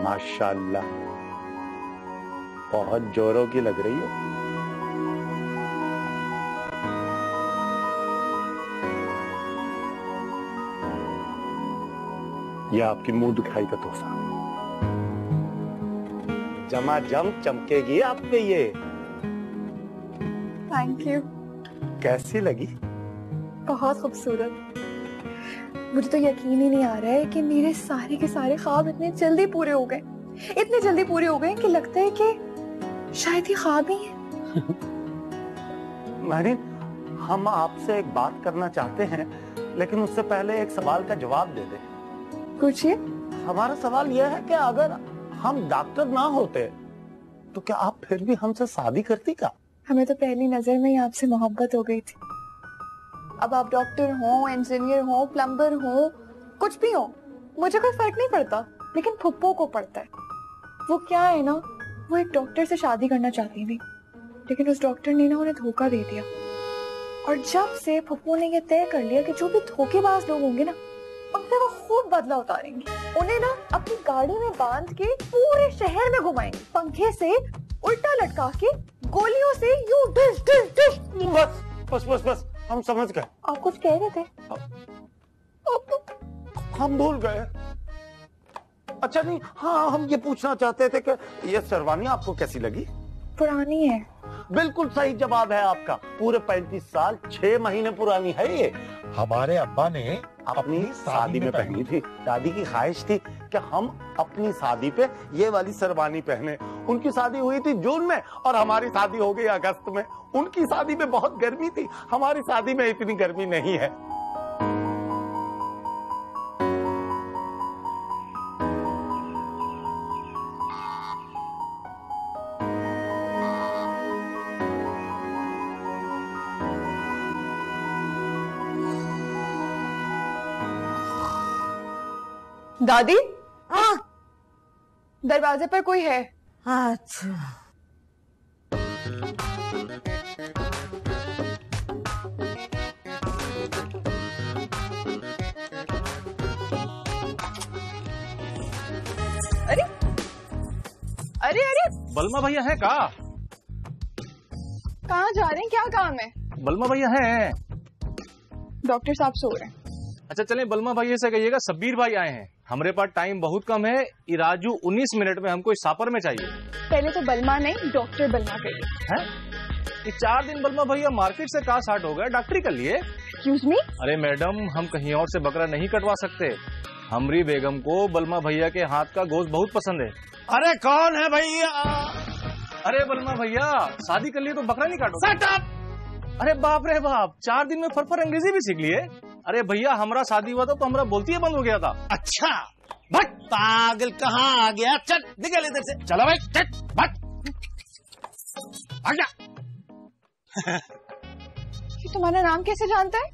माशाल्लाह, बहुत जोरों की लग रही हो। यह आपकी मुंह दिखाई का तोहफा, जमाजम चमकेगी आप पे ये। Thank you. कैसी लगी? बहुत खूबसूरत। मुझे तो यकीन ही नहीं आ रहा है कि मेरे सारे के सारे ख्वाब इतने जल्दी पूरे हो गए, इतने जल्दी पूरे हो गए कि लगता है कि शायद ये ख्वाब ही है। महरीन, हम आपसे एक बात करना चाहते हैं, लेकिन उससे पहले एक सवाल का जवाब दे दें। पूछिए। हमारा सवाल यह है कि अगर हम डॉक्टर ना होते तो क्या आप फिर भी हमसे शादी करती? का हमें तो पहली नजर में ही आपसे मोहब्बत हो गई थी। अब आप डॉक्टर हो, इंजीनियर हो, प्लम्बर हो, कुछ भी हो, मुझे कोई फर्क नहीं पड़ता, लेकिन फुप्पो को पड़ता है। वो क्या है ना, वो एक डॉक्टर से शादी करना चाहती थी, लेकिन उस डॉक्टर ने ना उन्हें धोखा दे दिया। और जब से फुप्पो ने ये तय कर लिया कि जो भी धोखेबाज लोग होंगे ना, उनसे वो खूब बदला उतारेंगे। उन्हें ना अपनी गाड़ी में बांध के पूरे शहर में घुमाएंगे, पंखे से उल्टा लटका के, गोलियों से यूं डिश डिश डिश। बस बस बस बस, हम समझ गए। आप कुछ कह रहे थे? हम भूल गए। अच्छा नहीं, हाँ, हम ये पूछना चाहते थे कि ये शेरवानी आपको कैसी लगी? पुरानी है। बिल्कुल सही जवाब है आपका, पूरे 35 साल 6 महीने पुरानी है ये। हमारे अब्बा ने अपनी शादी में पहनी थी। दादी की ख्वाहिश थी कि हम अपनी शादी पे ये वाली शेरवानी पहने। उनकी शादी हुई थी जून में और हमारी शादी हो गई अगस्त में। उनकी शादी में बहुत गर्मी थी, हमारी शादी में इतनी गर्मी नहीं है। दादी, हाँ, दरवाजे पर कोई है। अच्छा, अरे अरे अरे, बलमा भैया है का? कहाँ जा रहे हैं, क्या काम है? बलमा भैया है। डॉक्टर साहब सो रहे हैं। अच्छा चलें, बलमा भैया से कहिएगा शब्बीर भाई आए हैं, हमारे पास टाइम बहुत कम है। इराजू 19 मिनट में हमको इस सापर में चाहिए। पहले तो बलमा नहीं, डॉक्टर बलमा कहिए। हैं? ये 4 दिन बलमा भैया मार्केट से कहाँ स्टार्ट हो गया, डॉक्टरी कर लिए। Excuse me? अरे मैडम, हम कहीं और से बकरा नहीं कटवा सकते। हमरी बेगम को बलमा भैया के हाथ का गोश्त बहुत पसंद है। अरे कौन है भैया? अरे बलमा भैया, शादी कर लिए तो बकरा नहीं काटो। Shut up! अरे बाप रे बाप, 4 दिन में फर अंग्रेजी भी सीख लिए। अरे भैया, हमारा शादी हुआ था तो हमारा बोलती है बंद हो गया था। अच्छा, भट पागल कहाँ आ गया? चल निकल इधर से, चलो भाई, चल भट आ जा। ये तुम्हारा नाम कैसे जानता है?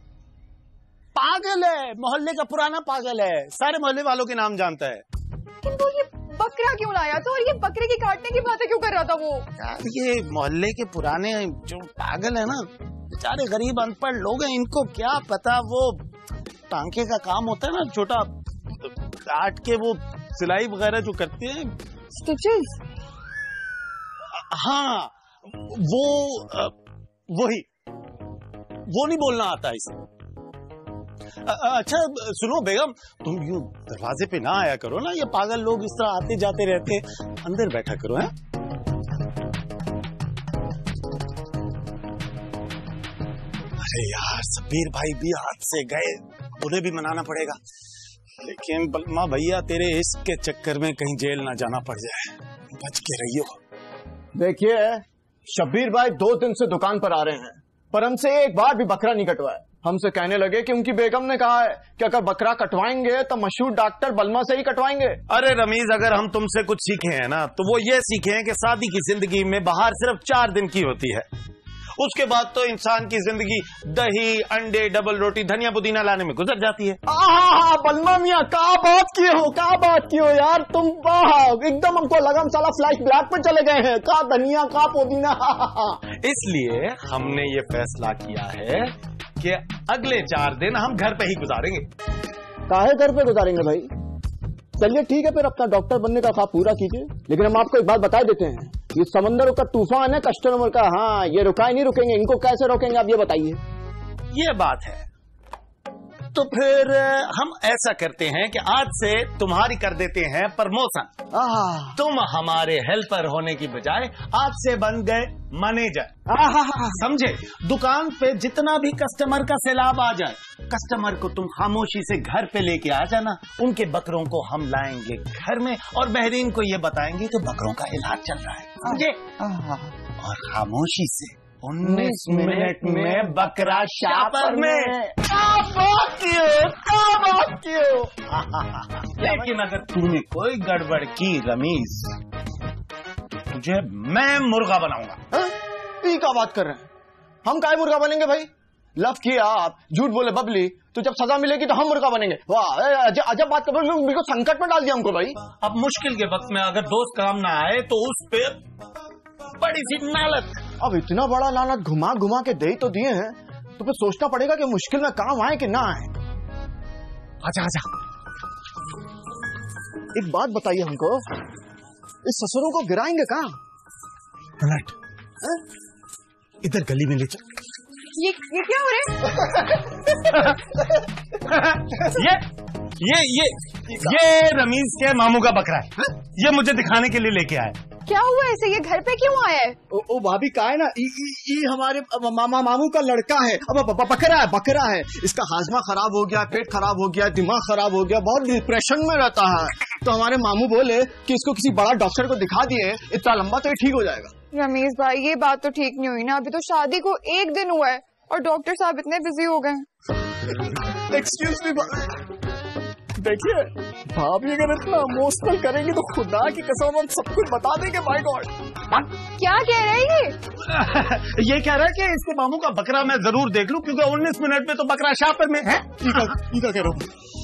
पागल है, मोहल्ले का पुराना पागल है, सारे मोहल्ले वालों के नाम जानता है। लेकिन वो ये बकरा क्यों लाया था और ये बकरे की काटने की बातें क्यों कर रहा था वो? यार ये मोहल्ले के पुराने जो पागल है ना, बेचारे गरीब अनपढ़ लोग हैं, इनको क्या पता वो टांके का काम होता है ना, छोटा काट के वो सिलाई वगैरह जो करते हैं, स्टिचेस। हाँ वही वो नहीं बोलना आता इसे। अच्छा सुनो बेगम, तुम यूं दरवाजे पे ना आया करो ना, ये पागल लोग इस तरह आते जाते रहते, अंदर बैठा करो। है अरे यार, सबीर भाई भी हाथ से गए, उन्हें भी मनाना पड़ेगा, लेकिन बलमा भैया तेरे इश्क के चक्कर में कहीं जेल ना जाना पड़ जाए, बच के रहियो। देखिए, शब्बीर भाई 2 दिन से दुकान पर आ रहे हैं, पर हमसे एक बार भी बकरा नहीं कटवाया। हमसे कहने लगे कि उनकी बेगम ने कहा है कि अगर बकरा कटवाएंगे तो मशहूर डॉक्टर बलमा से ही कटवाएंगे। अरे रमीज, अगर हम तुमसे कुछ सीखे हैं ना, तो वो ये सीखे हैं कि शादी की जिंदगी में बाहर सिर्फ 4 दिन की होती है, उसके बाद तो इंसान की जिंदगी दही, अंडे, डबल रोटी, धनिया पुदीना लाने में गुजर जाती है। बलमा मियाँ, क्या बात किए हो यार तुम, एकदम हमको लगा हम साला फ्लैश ब्लैक पे चले गए हैं। का धनिया का पुदीना। इसलिए हमने ये फैसला किया है कि अगले 4 दिन हम घर पे ही गुजारेंगे। काहे घर पे गुजारेंगे भाई? चलिए ठीक है, फिर अपना डॉक्टर बनने का ख्वाब पूरा कीजिए, लेकिन हम आपको एक बात बता देते हैं, ये समंदर का तूफान है कस्टमर का। हाँ, ये रुका ही नहीं रुकेंगे, इनको कैसे रोकेंगे आप ये बताइए। ये बात है, तो फिर हम ऐसा करते हैं कि आज से तुम्हारी कर देते हैं प्रमोशन। तुम हमारे हेल्पर होने की बजाय आज से बन गए मैनेजर। समझे? दुकान पे जितना भी कस्टमर का सैलाब आ जाए, कस्टमर को तुम खामोशी से घर पे लेके आ जाना, उनके बकरों को हम लाएंगे घर में और बहरीन को ये बताएंगे कि बकरों का इलाज चल रहा है, समझे? और खामोशी से 19 मिनट में बकरा शापर में। लेकिन अगर तूने कोई गड़बड़ की रमीज, तो तुझे मैं मुर्गा बनाऊंगा। ये क्या बात कर रहे हैं? हम काय मुर्गा बनेंगे भाई? लव किया आप, झूठ बोले बबली, तो जब सजा मिलेगी तो हम मुर्गा बनेंगे। वाह, अजब बात कर, बिल्कुल संकट में डाल दिया हमको भाई। अब मुश्किल के वक्त में अगर दोस्त काम ना आए तो उस पे बड़ी सी नालत। अब इतना बड़ा लानत घुमा घुमा के दे तो दिए हैं, तो फिर सोचना पड़ेगा कि मुश्किल में काम आए कि ना आए। आजा आजा, एक बात बताइए हमको, इस ससुरों को गिराएंगे कहाँ? पलट, इधर गली में ले चल। ये क्या हो रहा है? ये रमीज के मामू का बकरा है, ये मुझे दिखाने के लिए लेके आए। क्या हुआ ऐसे? ये घर पे क्यों आया है? ओ भाभी का है ना, ये हमारे मामू का लड़का है। अब बकरा है, इसका हाजमा खराब हो गया, पेट खराब हो गया, दिमाग खराब हो गया, बहुत डिप्रेशन में रहता है। तो हमारे मामू बोले कि इसको किसी बड़ा डॉक्टर को दिखा दिए, इतना लंबा तो ये ठीक हो जाएगा। रमेश भाई, ये बात तो ठीक नहीं हुई ना, अभी तो शादी को 1 दिन हुआ है और डॉक्टर साहब इतने बिजी हो गए। एक्सक्यूज मी, देखिए भाभी अगर इतना इमोशनल करेंगे तो खुदा की कसम हम सब कुछ बता देंगे। माय गॉड, क्या कह रहे हैं ये? ये कह रहा है कि इसके मामू का बकरा मैं जरूर देख लूं, क्योंकि 19 मिनट में तो बकरा शापर में है। कह रहा हूँ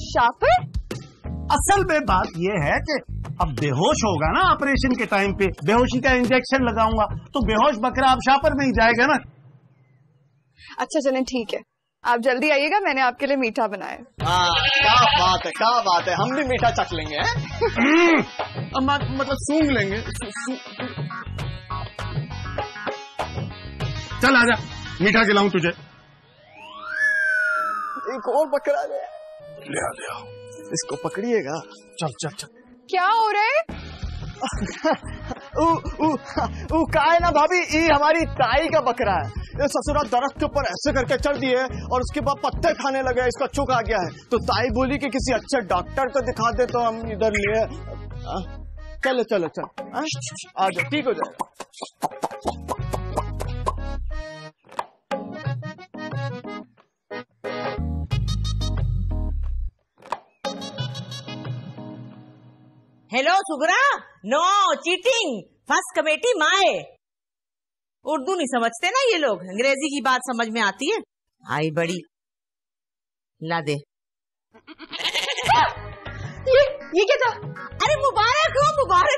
शापर? असल में बात ये है कि अब बेहोश होगा ना ऑपरेशन के टाइम पे, बेहोशी का इंजेक्शन लगाऊंगा तो बेहोश बकरा अब शापर में ही जाएगा ना। अच्छा चलें, ठीक है, आप जल्दी आइएगा, मैंने आपके लिए मीठा बनाया। क्या बात है, हम भी मीठा चख लेंगे। मतलब सूंघ लेंगे। चल आजा, मीठा खिलाऊं तुझे। एक और बकरा ले आ। इसको पकड़िएगा। चल। क्या हो रहा है? का है ना भाभी, ये हमारी ताई का बकरा है। ये ससुरा दरख्त के ऊपर ऐसे करके चढ़ दिए और उसके बाद पत्ते खाने लगे, इसका चुक आ गया है। तो ताई बोली कि किसी अच्छे डॉक्टर को दिखा दे, तो हम इधर लिए। चलो चलो चलो आ जाओ, ठीक हो जाएगा। Hello Sughra, no cheating, first committee माए। उर्दू नहीं समझते ना ये लोग, अंग्रेजी की बात समझ में आती है। आई बड़ी ला दे। ये क्या था? अरे मुबारक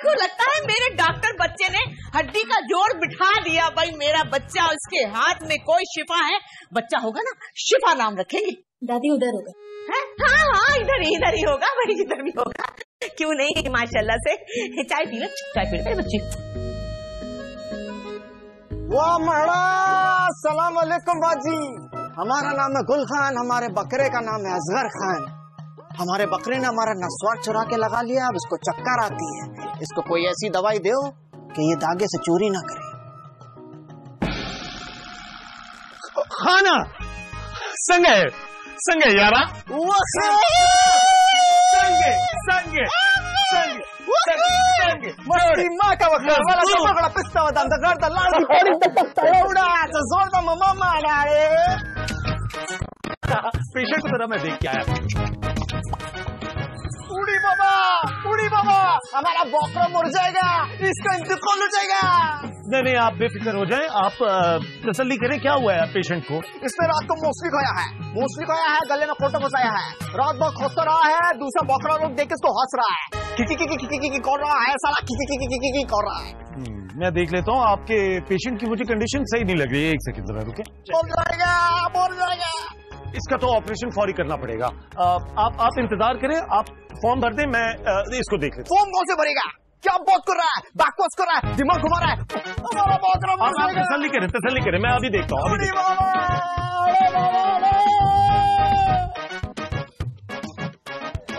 हो, लगता है मेरे डॉक्टर बच्चे ने हड्डी का जोड़ बिठा दिया। भाई मेरा बच्चा, उसके हाथ में कोई शिफा है। बच्चा होगा ना, शिफा नाम रखेंगे। दादी उधर होगा? हाँ इधर ही होगा भाई, इधर भी होगा, क्यों नहीं, माशाल्लाह से। चाय पी लो, चाय पी लो बच्ची। वाह मड़ा, सलाम अलैकुम बाजी। हमारा नाम है गुल खान, हमारे बकरे का नाम है असगर खान। हमारे बकरे ने हमारा नस्वार चुरा के लगा लिया, अब इसको चक्कर आती है। इसको कोई ऐसी दवाई दो कि ये धागे से चोरी ना करे। खाना संगे यारा, वो मस्ती माँ का वक्त वाला तो बड़ा पिस्ता होता है, घर दा लाल की पौड़ी तक तड़ौड़ा से जोर दा मम्मा मारा रे। पेशेंट को तरह मैं देख के आया। उड़ी बाबा, हमारा बकरा मर जाएगा, इसका इंतकाल हो जाएगा। नहीं आप बेफिक्र हो जाएं, आप तसल्ली करें। क्या हुआ है पेशेंट को? इसने रात को मूसली खाया है, गले में खोटा फंसाया है, रात भर खोसता रहा है। दूसरा बकरा लोग देख के इसको हंस रहा है, की कर रहा है साला, की कर रहा है। मैं देख लेता हूँ। आपके पेशेंट की मुझे कंडीशन सही नहीं लग रही है। एक सेकंड जरा रुके। मर जाएगा। इसका तो ऑपरेशन फौरी करना पड़ेगा। आप इंतजार करें, आप फॉर्म भर दें, मैं इसको देख लेता हूँ। फॉर्म कौन से भरेगा? क्या बात कर रहा है, बकवास कर रहा है, दिमाग घुमा रहा है। हमारा बकरा मर जाएगा। तसल्ली करें, मैं अभी देखता हूँ।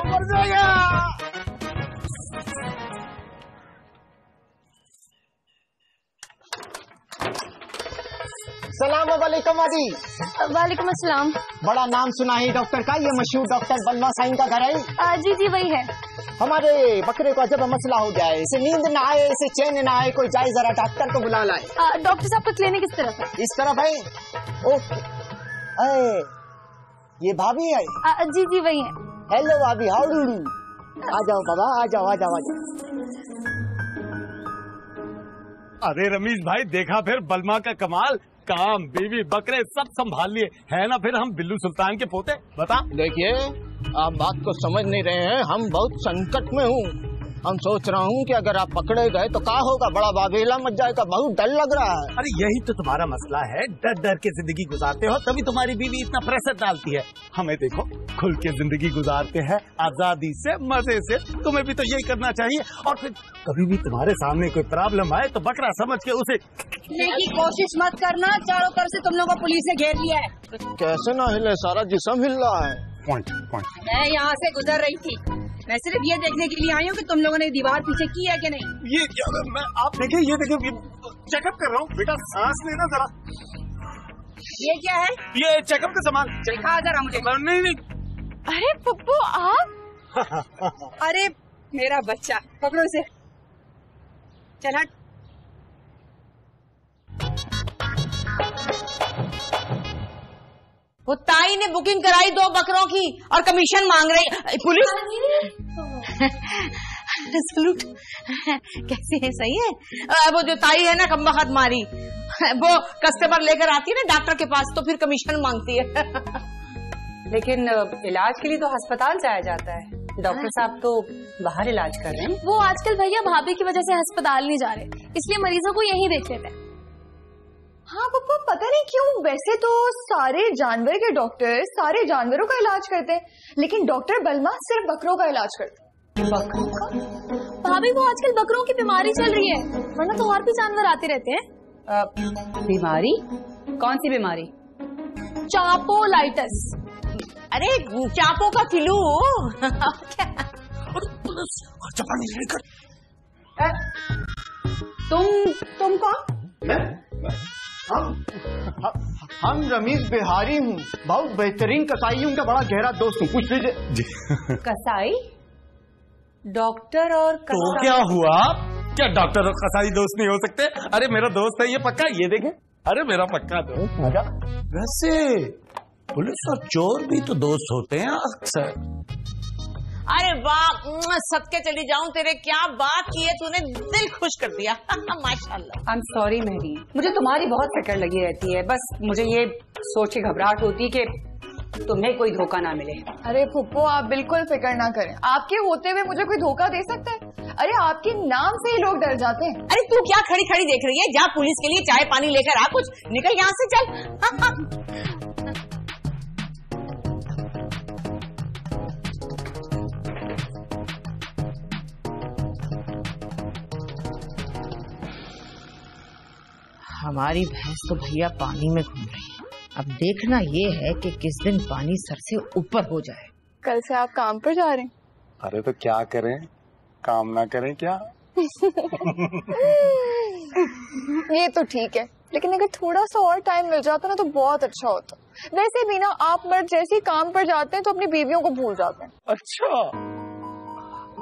मर जाएगा। सलाम वालेकुम आदि। वालेकुम अस्सलाम। बड़ा नाम सुना है डॉक्टर का, ये मशहूर डॉक्टर बलमा साइन का घर है? जी वही है। हमारे बकरे को जब मसला हो जाए, इसे नींद ना आए, इसे चैन ना आए, कोई जाए जरा डॉक्टर को बुला लाए। डॉक्टर साहब का क्लिनिक किस तरफ है? इस तरफ है। ओके, ये भाभी है? जी वही है। हेलो भाभी, हाउ डू यू? आ जाओ बाबा, आ जाओ। अरे रमीश भाई, देखा फिर बलमा का कमाल। काम, बीवी, बकरे सब संभाल लिए है ना। फिर हम बिल्लू सुल्तान के पोते। बता। देखिए, आप बात को समझ नहीं रहे हैं, हम बहुत संकट में हूँ। हम सोच रहा हूँ कि अगर आप पकड़े गए तो क्या होगा, बड़ा बाबेला मच जाएगा, बहुत डर लग रहा है। अरे यही तो तुम्हारा मसला है, डर के जिंदगी गुजारते हो, तभी तुम्हारी बीवी इतना प्रेशर डालती है। हमें देखो, खुल के जिंदगी गुजारते हैं, आजादी से, मजे से। तुम्हें भी तो यही करना चाहिए। और फिर कभी भी तुम्हारे सामने कोई प्रॉब्लम आए तो बकरा समझ के उसे की कोशिश मत करना, चारों तरफ से तुम लोगों को पुलिस ने घेर लिया है। कैसे ना हिले, सारा जिस्म हिल रहा है। पॉइंट। मैं यहाँ से गुजर रही थी, मैं सिर्फ ये देखने के लिए आई हूँ कि तुम लोगों ने दीवार पीछे की है कि नहीं। ये क्या, आप देखिए, ये देखिए, चेकअप कर रहा हूँ। बेटा सांस लेना जरा। ये क्या है? ये चेकअप का सामान। दिखा जरा मुझे। नहीं। अरे पप्पू आप? अरे मेरा बच्चा, पकड़ो इसे, चल हट। वो ताई ने बुकिंग कराई 2 बकरों की और कमीशन मांग रही। Police salute. कैसे है, सही है? वो जो ताई है ना, कम्बख्त मारी, वो कस्टमर लेकर आती है ना डॉक्टर के पास, तो फिर कमीशन मांगती है। लेकिन इलाज के लिए तो अस्पताल जाया जाता है, डॉक्टर साहब तो बाहर इलाज कर रहे हैं। वो आजकल भैया भाभी की वजह से अस्पताल नहीं जा रहे, इसलिए मरीजों को यहीं देख लेते हैं। हाँ पप्पा, पता नहीं क्यों, वैसे तो सारे जानवर के डॉक्टर सारे जानवरों का इलाज करते हैं, लेकिन डॉक्टर बलमा सिर्फ बकरों का इलाज करते हैं। बकरों का? भाभी वो आजकल बकरों की बीमारी चल रही है, वरना तो और भी जानवर आते रहते हैं। बीमारी? कौन सी बीमारी? चापोलाइटिस। अरे चापों का फ्लू। चप्पल नहीं लेकर। तुम कौन? मैं हम रमीज बिहारी हूँ, बहुत बेहतरीन कसाई हूँ, उनका बड़ा गहरा दोस्त हूँ, पूछ लीजिए। कसाई? डॉक्टर और तो क्या हुआ? क्या डॉक्टर और कसाई दोस्त नहीं हो सकते? अरे मेरा दोस्त है ये पक्का, ये देखें, अरे मेरा पक्का दोस्त। वैसे पुलिस और चोर भी तो दोस्त होते हैं अक्सर। अरे वाह, सदके चली जाऊं तेरे, क्या बात की है तूने, दिल खुश कर दिया। माशाल्लाह। आई एम सॉरी मेहरीन, मुझे तुम्हारी बहुत फिक्र लगी रहती है, बस मुझे ये सोच के घबराहट होती कि तुम्हें कोई धोखा ना मिले। अरे फुप्पो आप बिल्कुल फिक्र ना करें, आपके होते हुए मुझे कोई धोखा दे सकता है? अरे आपके नाम से ही लोग डर जाते हैं। अरे तू क्या खड़ी खड़ी देख रही है, जा पुलिस के लिए चाय पानी लेकर आ, कुछ निकल यहाँ से चल। हमारी भैंस तो भैया पानी में घूम रही है, अब देखना ये है कि किस दिन पानी सर से ऊपर हो जाए। कल से आप काम पर जा रहे हैं? अरे तो क्या करें, काम ना करें क्या? ये तो ठीक है, लेकिन अगर थोड़ा सा और टाइम मिल जाता ना तो बहुत अच्छा होता। वैसे भी ना आप मर्द जैसे ही काम पर जाते हैं तो अपनी बीवियों को भूल जाते हैं। अच्छा,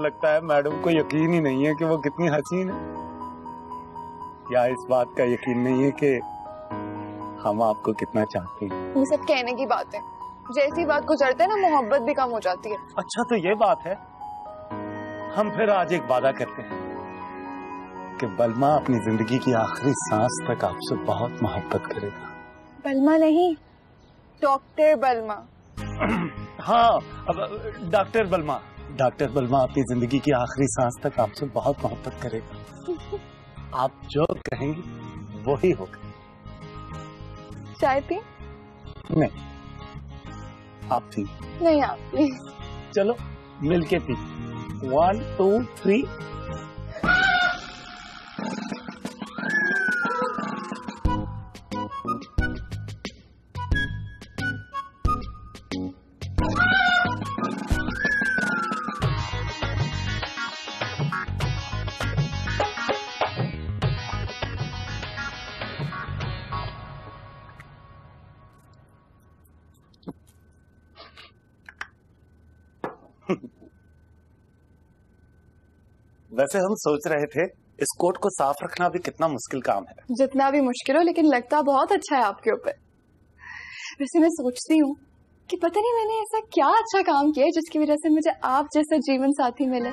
लगता है मैडम को यकीन ही नहीं है कि वो कितनी हसीन है, या इस बात का यकीन नहीं है कि हम आपको कितना चाहते हैं। ये सब कहने की बात है, जैसी बात गुजरते है ना मोहब्बत भी कम हो जाती है। अच्छा तो ये बात है, हम फिर आज एक वादा करते हैं कि बलमा अपनी जिंदगी की आखिरी सांस तक आपसे बहुत मोहब्बत करेगा। बलमा नहीं, डॉक्टर बलमा। हाँ, अब डॉक्टर बलमा, डॉक्टर बलमा अपनी जिंदगी की आखिरी सांस तक आपसे बहुत मोहब्बत करेगा। आप जो कहेंगी वो ही होगा। चाय पी? नहीं, आप पी। नहीं आप पी। चलो मिलके पी। 1 2 3। वैसे हम सोच रहे थे इस कोट को साफ रखना भी कितना मुश्किल काम है। जितना भी मुश्किल हो, लेकिन लगता बहुत अच्छा है आपके ऊपर। वैसे मैं सोचती हूँ कि पता नहीं मैंने ऐसा क्या अच्छा काम किया है जिसकी वजह से मुझे आप जैसा जीवन साथी मिले।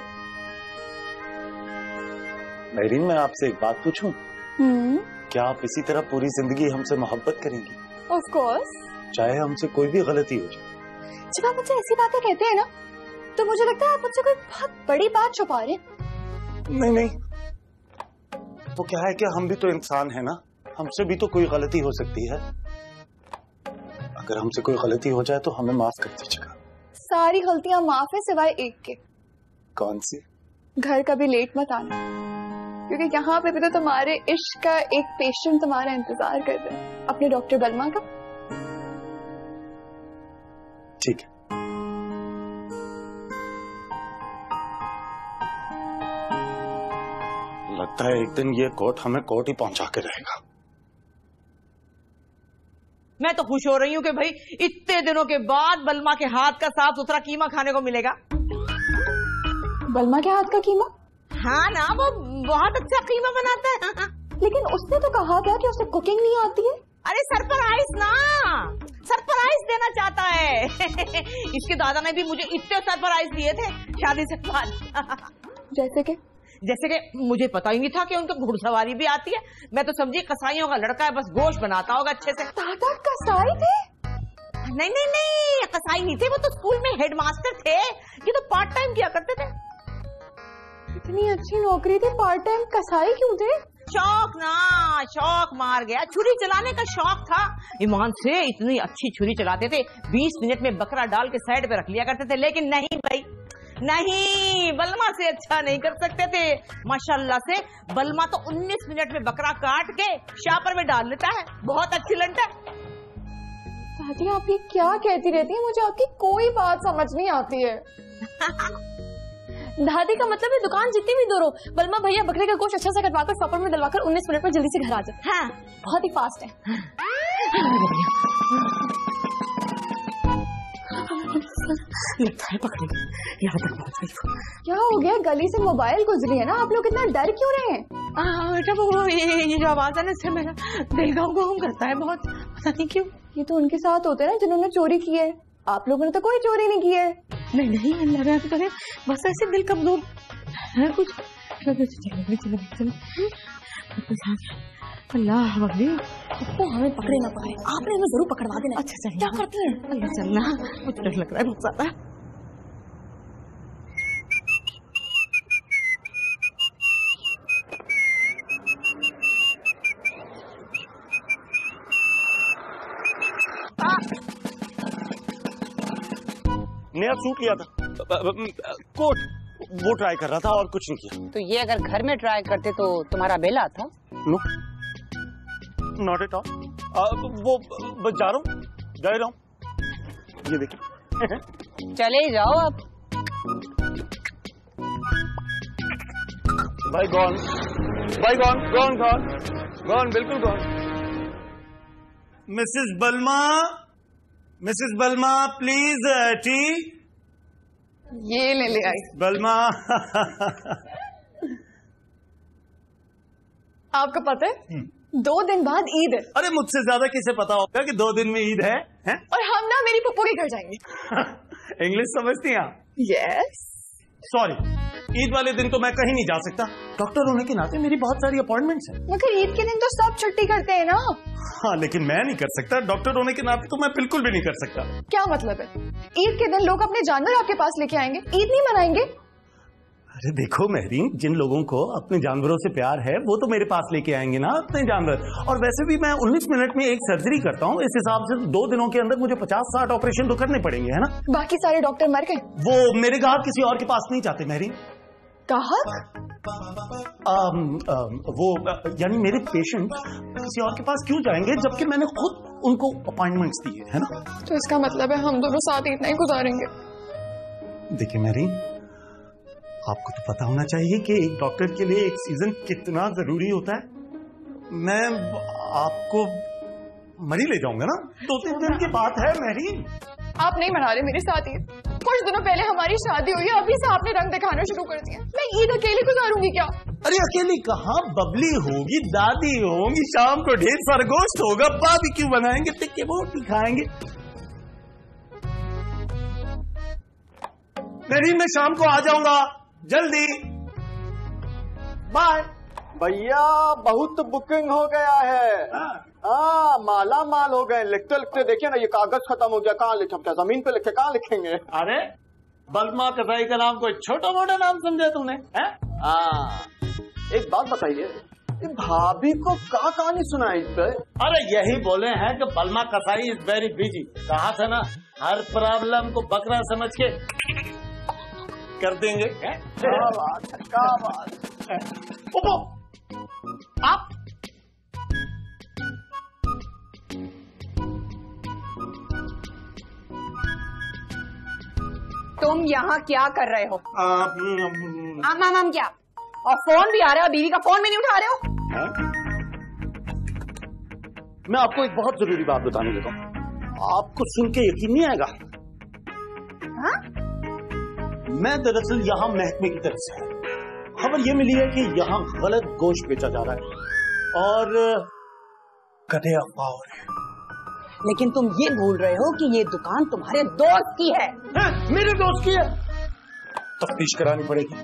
मेरीन, मैं आपसे एक बात पूछूं? क्या आप इसी तरह पूरी जिंदगी हमसे मोहब्बत करेंगी? Of course. चाहे हमसे कोई भी गलती हो जाए। जब आप मुझसे ऐसी बातें कहते हैं ना तो मुझे लगता है आप मुझसे कोई बहुत बड़ी बात छुपा रहे हैं। नहीं नहीं, तो क्या है कि हम भी तो इंसान है ना, हमसे भी तो कोई गलती हो सकती है। अगर हमसे कोई गलती हो जाए तो हमें माफ कर दीजिएगा। सारी गलतियां माफ है सिवाय एक के। कौन सी? घर कभी लेट मत आना, क्योंकि यहाँ पे भी तो तुम्हारे इश्क का एक पेशेंट तुम्हारा इंतजार कर रहा है, अपने डॉक्टर बलमा का। ठीक है। लगता है एक दिन ये कोट हमें कोर्ट ही पहुंचा के रहेगा। मैं तो खुश हो रही हूँ कि भाई इतने दिनों के बाद बलमा के हाथ का साफ सुथरा कीमा खाने को मिलेगा। बलमा के हाथ का कीमा? हाँ ना, वो बहुत अच्छा कीमा बनाता है। लेकिन उसने तो कहा था कि उसे कुकिंग नहीं आती है। अरे सरप्राइज ना, सरप्राइज देना चाहता है। इसके दादा ने भी मुझे इतने सरप्राइज दिए थे शादी से बाद। जैसे कि मुझे पता ही नहीं था कि उनको घुड़सवारी भी आती है। मैं तो समझी कसाईयों का लड़का है, बस गोश्त बनाता होगा अच्छे से। दादा कसाई थे? नहीं नहीं नहीं, कसाई नहीं थे, वो तो स्कूल में हेडमास्टर थे। ये तो पार्ट टाइम किया करते थे। इतनी अच्छी नौकरी थी, पार्ट टाइम कसाई क्यों थे? शौक ना, शौक मार गया। छुरी चलाने का शौक था ईमान से, इतनी अच्छी छुरी चलाते थे। 20 मिनट में बकरा डाल के साइड पे रख लिया करते थे। लेकिन नहीं भाई, नहीं, बलमा से अच्छा नहीं कर सकते थे। माशाल्लाह से बलमा तो 19 मिनट में बकरा काट के शापर में डाल लेता है। बहुत अच्छी लंट है। दादी आप ये क्या कहती रहती है, मुझे आपकी कोई बात समझ नहीं आती है। दादी का मतलब है दुकान जितनी भी दूर हो, बलमा भैया बकरे का गोश्त अच्छा से कटवाकर शॉपर में डलवाकर 19 मिनट में जल्दी से घर आ जाए। हाँ, बहुत ही फास्ट है। लगता है पकड़ गई, यहाँ तक पहुँच गई। क्या हो गया? गली से मोबाइल गुजरी है ना, आप लोग इतना डर क्यों रहे हैं? बेटा वो ये जो आवाज है ना, इससे मेरा दिल गाँव करता है बहुत, पता नहीं क्यों। ये तो उनके साथ होते हैं ना जिन्होंने चोरी की है, आप लोगों ने तो कोई चोरी नहीं की है। नहीं अल्लाह तो करे, बस ऐसे दिल कमजोर है कुछ। चलो अल्लाह बबली, तो हमें पकड़े ना पकड़े, आपने हमें जरूर पकड़वा देना। अच्छा चल, क्या करती हैं? अल्लाह चलना, मुझे डर लग रहा है बहुत ज्यादा। नया सूट लिया था, कोट, वो ट्राई कर रहा था और कुछ नहीं किया। तो ये अगर घर में ट्राई करते तो तुम्हारा बेला था? No, not at all. वो बस जा रहा हूँ, जा रहा हूँ, ये देखिए। चले ही जाओ अब। भाई गॉन, भाई गॉन, गॉन गॉन गॉन, बिल्कुल गॉन। मिसेस बलमा, मिसेस बलमा प्लीज टी। ये ले आई बलमा। आपको पता है 2 दिन बाद ईद है। अरे मुझसे ज्यादा किसे पता होगा कि 2 दिन में ईद है, हैं? और हम ना मेरी पुप्पो के घर जाएंगे। इंग्लिश समझती हैं आप? यस। सॉरी, ईद वाले दिन तो मैं कहीं नहीं जा सकता, डॉक्टर होने के नाते मेरी बहुत सारी अपॉइंटमेंट्स हैं। मगर ईद के दिन तो सब छुट्टी करते हैं ना। हाँ, लेकिन मैं नहीं कर सकता, डॉक्टर होने के नाते तो मैं बिल्कुल भी नहीं कर सकता। क्या मतलब है? ईद के दिन लोग अपने जानवर आपके पास लेके आएंगे, ईद नहीं मनाएंगे? अरे देखो महरीन, जिन लोगों को अपने जानवरों से प्यार है वो तो मेरे पास लेके आएंगे ना अपने जानवर। और वैसे भी मैं 19 मिनट में एक सर्जरी करता हूँ, इस हिसाब से 2 दिनों के अंदर मुझे 50-60 ऑपरेशन तो करने पड़ेंगे, है ना? बाकी सारे डॉक्टर मर गए? वो मेरे ग्राहक किसी और के पास नहीं जाते महरीन। ग्राहक? वो यानी मेरे पेशेंट किसी और के पास क्यों जाएंगे जबकि मैंने खुद उनको अपॉइंटमेंट्स दी है ना? तो इसका मतलब है हम दोनों साथ इतना ही गुजारेंगे। देखिए महरीन, आपको तो पता होना चाहिए कि एक डॉक्टर के लिए एक सीजन कितना जरूरी होता है। मैं आपको मरी ले जाऊंगा ना, 2-3 दिन की बात है महरीन। आप नहीं मना रहे मेरे साथ ईद? कुछ दिनों पहले हमारी शादी हुई है, अभी से आपने रंग दिखाना शुरू कर दिया। मैं ईद अकेले गुजारूंगी क्या? अरे अकेली कहाँ, बबली होगी, दादी होगी, शाम को ढेर सारा गोश्त होगा, बारबेक्यू बनाएंगे, टिक्के बोटी खाएंगे। महरीन मैं शाम को आ जाऊंगा, जल्दी, बाय। भैया बहुत बुकिंग हो गया है। हाँ, माला माल हो गए। लिखते लिखते देखिए ना, ये कागज खत्म हो गया। कहाँ लिखे? क्या जमीन पे लिखे? कहाँ लिखेंगे? अरे बलमा कसाई का नाम कोई छोटा मोटा नाम समझा तूने? हाँ, एक बात बताइए, भाभी को क्या कहानी सुनाई इस पे? अरे यही बोले हैं कि बलमा कसाई इज वेरी बिजी। कहा था ना, हर प्रॉब्लम को बकरा समझ के कर देंगे। क्या बात है, क्या बात है। आप तुम यहाँ क्या कर रहे हो? आम क्या? और फोन भी आ रहा है, बीवी का फोन भी नहीं उठा रहे हो? मैं आपको एक बहुत जरूरी बात बताने लगा हूँ, आपको सुन के यकीन नहीं आएगा। हाँ? मैं दरअसल यहाँ महकमे की तरफ से खबर ये मिली है कि यहाँ गलत गोश्त बेचा जा रहा है और गधे अफवाह हो रहे हैं। लेकिन तुम ये भूल रहे हो कि ये दुकान तुम्हारे दोस्त की है। मेरे दोस्त की है? तफ्तीश करानी पड़ेगी,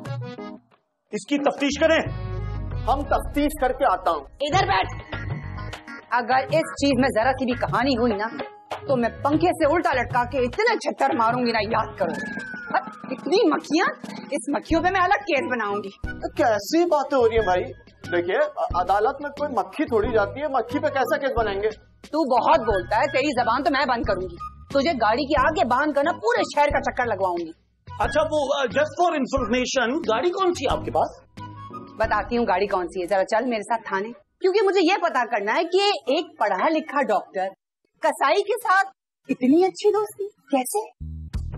इसकी तफ्तीश करें। हम तफ्तीश करके आता हूँ। इधर बैठ। अगर इस चीज में जरा सी भी कहानी हुई ना, तो मैं पंखे से उल्टा लटका के इतने छत्तर मारूंगी ना, याद करो। इतनी मक्खियाँ, इस मक्खियों पे मैं अलग केस बनाऊंगी। कैसी बातें हो रही है भाई? देखिए, अदालत में कोई मक्खी थोड़ी जाती है, मक्खी पे कैसा केस बनाएंगे? तू बहुत बोलता है, तेरी जबान तो मैं बंद करूंगी। तुझे गाड़ी के आगे बांध कर ना पूरे शहर का चक्कर लगवाऊंगी। अच्छा, वो जस्ट फॉर इंफॉर्मेशन, गाड़ी कौन सी आपके पास? बताती हूँ गाड़ी कौन सी है, जरा चल मेरे साथ थाने। क्योंकि मुझे ये पता करना है कि एक पढ़ा लिखा डॉक्टर कसाई के साथ इतनी अच्छी दोस्ती कैसे?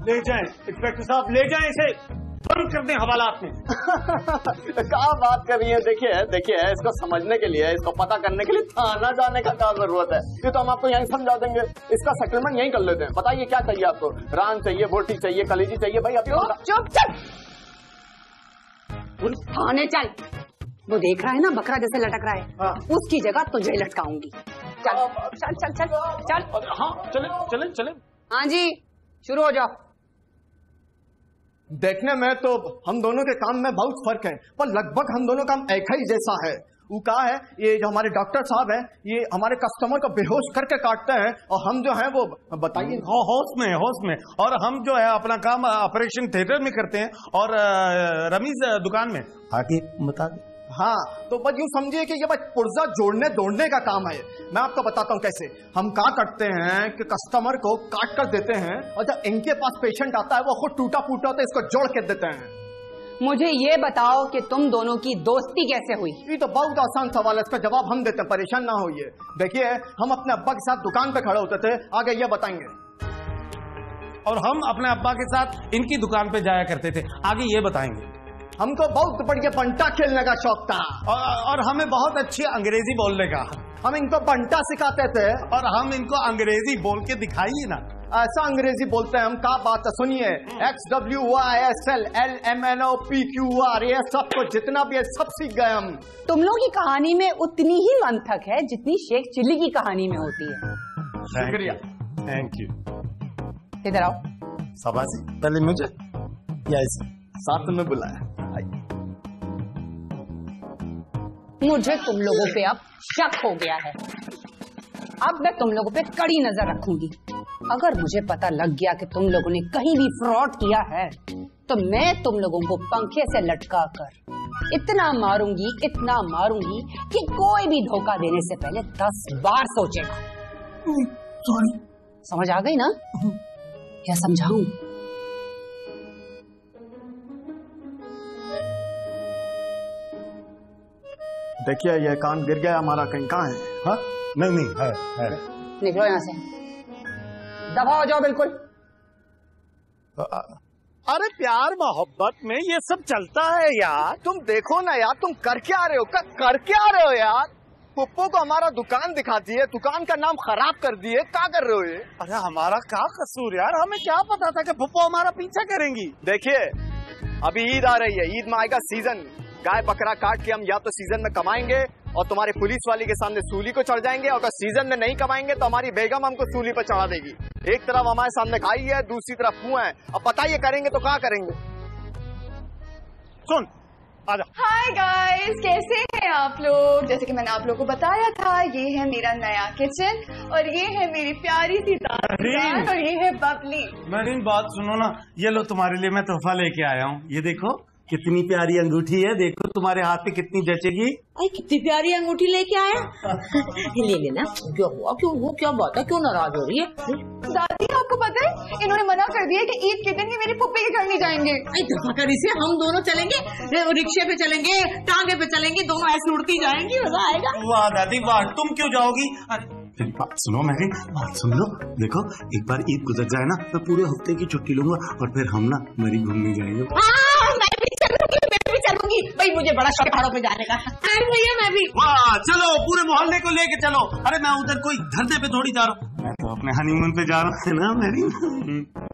ले जाएं इंस्पेक्टर साहब, ले जाएं इसे। बंद कर दें हवालात में। क्या बात कर रही है? देखिए इसको समझने के लिए, इसको पता करने के लिए थाना जाने का क्या जरूरत है? ये तो हम आपको यहीं समझा देंगे। इसका सेटलमेंट यहीं कर लेते हैं। बताइए क्या चाहिए आपको? रान चाहिए, बोटी चाहिए, कलेजी चाहिए? भाई अभी चुप थाने चल। वो देख रहा है ना बकरा जैसे लटक रहा है, हाँ। उसकी जगह तुझे लटकाऊंगी। चल चल चल चल चल। हाँ चले चले चले। हाँ जी शुरू हो जाओ। देखने में तो हम दोनों के काम में बहुत फर्क है, पर लगभग हम दोनों काम एक ही जैसा है। वो क्या है, ये जो हमारे डॉक्टर साहब हैं, ये हमारे कस्टमर को बेहोश करके काटते हैं, और हम जो हैं वो बताइए। होश में और हम जो है अपना काम ऑपरेशन थिएटर में करते हैं और रमीज दुकान में। आगे बता दे। हाँ तो बस यूं समझिए कि ये बस पुर्जा जोड़ने दौड़ने का काम है। मैं आपको बताता हूँ कैसे। हम क्या करते हैं कि कस्टमर को काट कर देते हैं, और जब इनके पास पेशेंट आता है वो खुद टूटा फूटा होता है, इसको जोड़ के देते हैं। मुझे ये बताओ कि तुम दोनों की दोस्ती कैसे हुई? ये तो बहुत आसान सवाल है, इसका जवाब हम देते हैं, परेशान ना होइए। देखिए हम अपने अब्बा के साथ दुकान पे खड़े होते थे, आगे ये बताएंगे। और हम अपने अब्बा के साथ इनकी दुकान पे जाया करते थे, आगे ये बताएंगे। हमको बहुत बढ़िया बंटा खेलने का शौक था, और हमें बहुत अच्छी अंग्रेजी बोलने का। हम इनको बंटा सिखाते थे, और हम इनको अंग्रेजी बोल के दिखाइए ना। ऐसा अंग्रेजी बोलते हैं हम। क्या बात है, सुनिए। XWYSL LMNOPQR ये सब को जितना भी है सब सीख गए हम। तुम लोगों की कहानी में उतनी ही मंथक है जितनी शेख चिल्ली की कहानी में होती है। शुक्रिया। Thank you. इधर आओ। शाबाशी। पहले मुझे या इसे साथ में बुलाया। मुझे तुम लोगों पे अब शक हो गया है। अब मैं तुम लोगों पे कड़ी नजर रखूंगी। अगर मुझे पता लग गया कि तुम लोगों ने कहीं भी फ्रॉड किया है, तो मैं तुम लोगों को पंखे से लटका कर इतना मारूंगी कि कोई भी धोखा देने से पहले 10 बार सोचेगा। समझ आ गई ना? क्या समझाऊं? देखिए ये कान गिर गया हमारा, कहीं कहाँ है? हाँ नहीं है। निकलो यहाँ से, दफा हो जाओ बिल्कुल। अरे प्यार मोहब्बत में ये सब चलता है यार। तुम देखो ना यार, तुम कर क्या रहे हो? कर क्या रहे हो यार? पुप्पो को हमारा दुकान दिखा दिए, दुकान का नाम खराब कर दिए। क्या कर रहे हो ये? अरे हमारा क्या कसूर यार, हमें क्या पता था कि पुप्पो हमारा पीछा करेंगी। देखिए अभी ईद आ रही है, ईद में आएगा सीजन। गाय बकरा काट के हम या तो सीजन में कमाएंगे और तुम्हारे पुलिस वाली के सामने सूली को चढ़ जाएंगे, और अगर सीजन में नहीं कमाएंगे तो हमारी बेगम हमको सूली पर चढ़ा देगी। एक तरफ हमारे सामने खाई है, दूसरी तरफ कुआं है। अब बताइए करेंगे तो क्या करेंगे? सुन आजा। हाय गाइस, कैसे हैं आप लोग? जैसे कि मैंने आप लोगों को बताया था, ये है मेरा नया किचन, और ये है मेरी प्यारी सी दादी, और ये है बबली। मेरी बात सुनो ना, ये लो तुम्हारे लिए मैं तोहफा लेके आया हूँ। ये देखो कितनी प्यारी अंगूठी है, देखो तुम्हारे हाथ पे कितनी जचेगी। अरे कितनी प्यारी अंगूठी लेके आया। ले लेना। क्या हुआ? क्यों वो क्या बात है? क्यों नाराज हो रही है? दादी आपको पता है, इन्होंने मना कर दिया कि ईद के दिन ही मेरी पुप्पी के घर नहीं जाएंगे। से हम दोनों चलेंगे, रिक्शे पे चलेंगे, टांगे पे चलेंगे, दोनों ऐसे उड़ती जाएंगी, मजा आएगा। वाह दादी वाह, तुम क्यों जाओगी? अरे बात सुनो मेरी बात सुन लो। देखो एक बार ईद गुजर जाए ना तो पूरे हफ्ते की छुट्टी लूंगा, और फिर हम ना मरी घूमने जाएंगे। मैं भी चलूंगी भाई, मुझे बड़ा शौक पहाड़ों पे जाने का। अरे भैया मैं भी। वाह चलो, पूरे मोहल्ले को लेके चलो। अरे मैं उधर कोई धरने पे थोड़ी जा रहा हूँ, मैं तो अपने हनीमून पे जा रहा हूँ ना मेरी।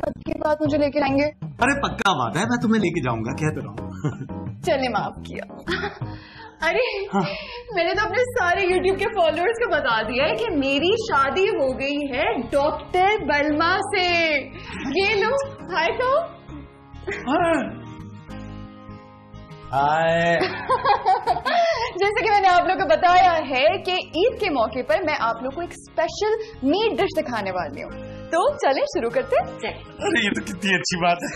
पक्की बात मुझे लेके जाएंगे? अरे पक्का बात है, मैं तुम्हें लेके जाऊंगा, कहते रहो। चलिए माफ किया। अरे मैंने तो अपने सारे YouTube के फॉलोअर्स को बता दिया है कि मेरी शादी हो गई है डॉक्टर बलमा से। ये लो हाय तो। हाय। जैसे कि मैंने आप लोग को बताया है कि ईद के मौके पर मैं आप लोग को एक स्पेशल मीट डिश दिखाने वाली हूँ, तो चलें शुरू करते हैं। अरे ये तो कितनी अच्छी बात है।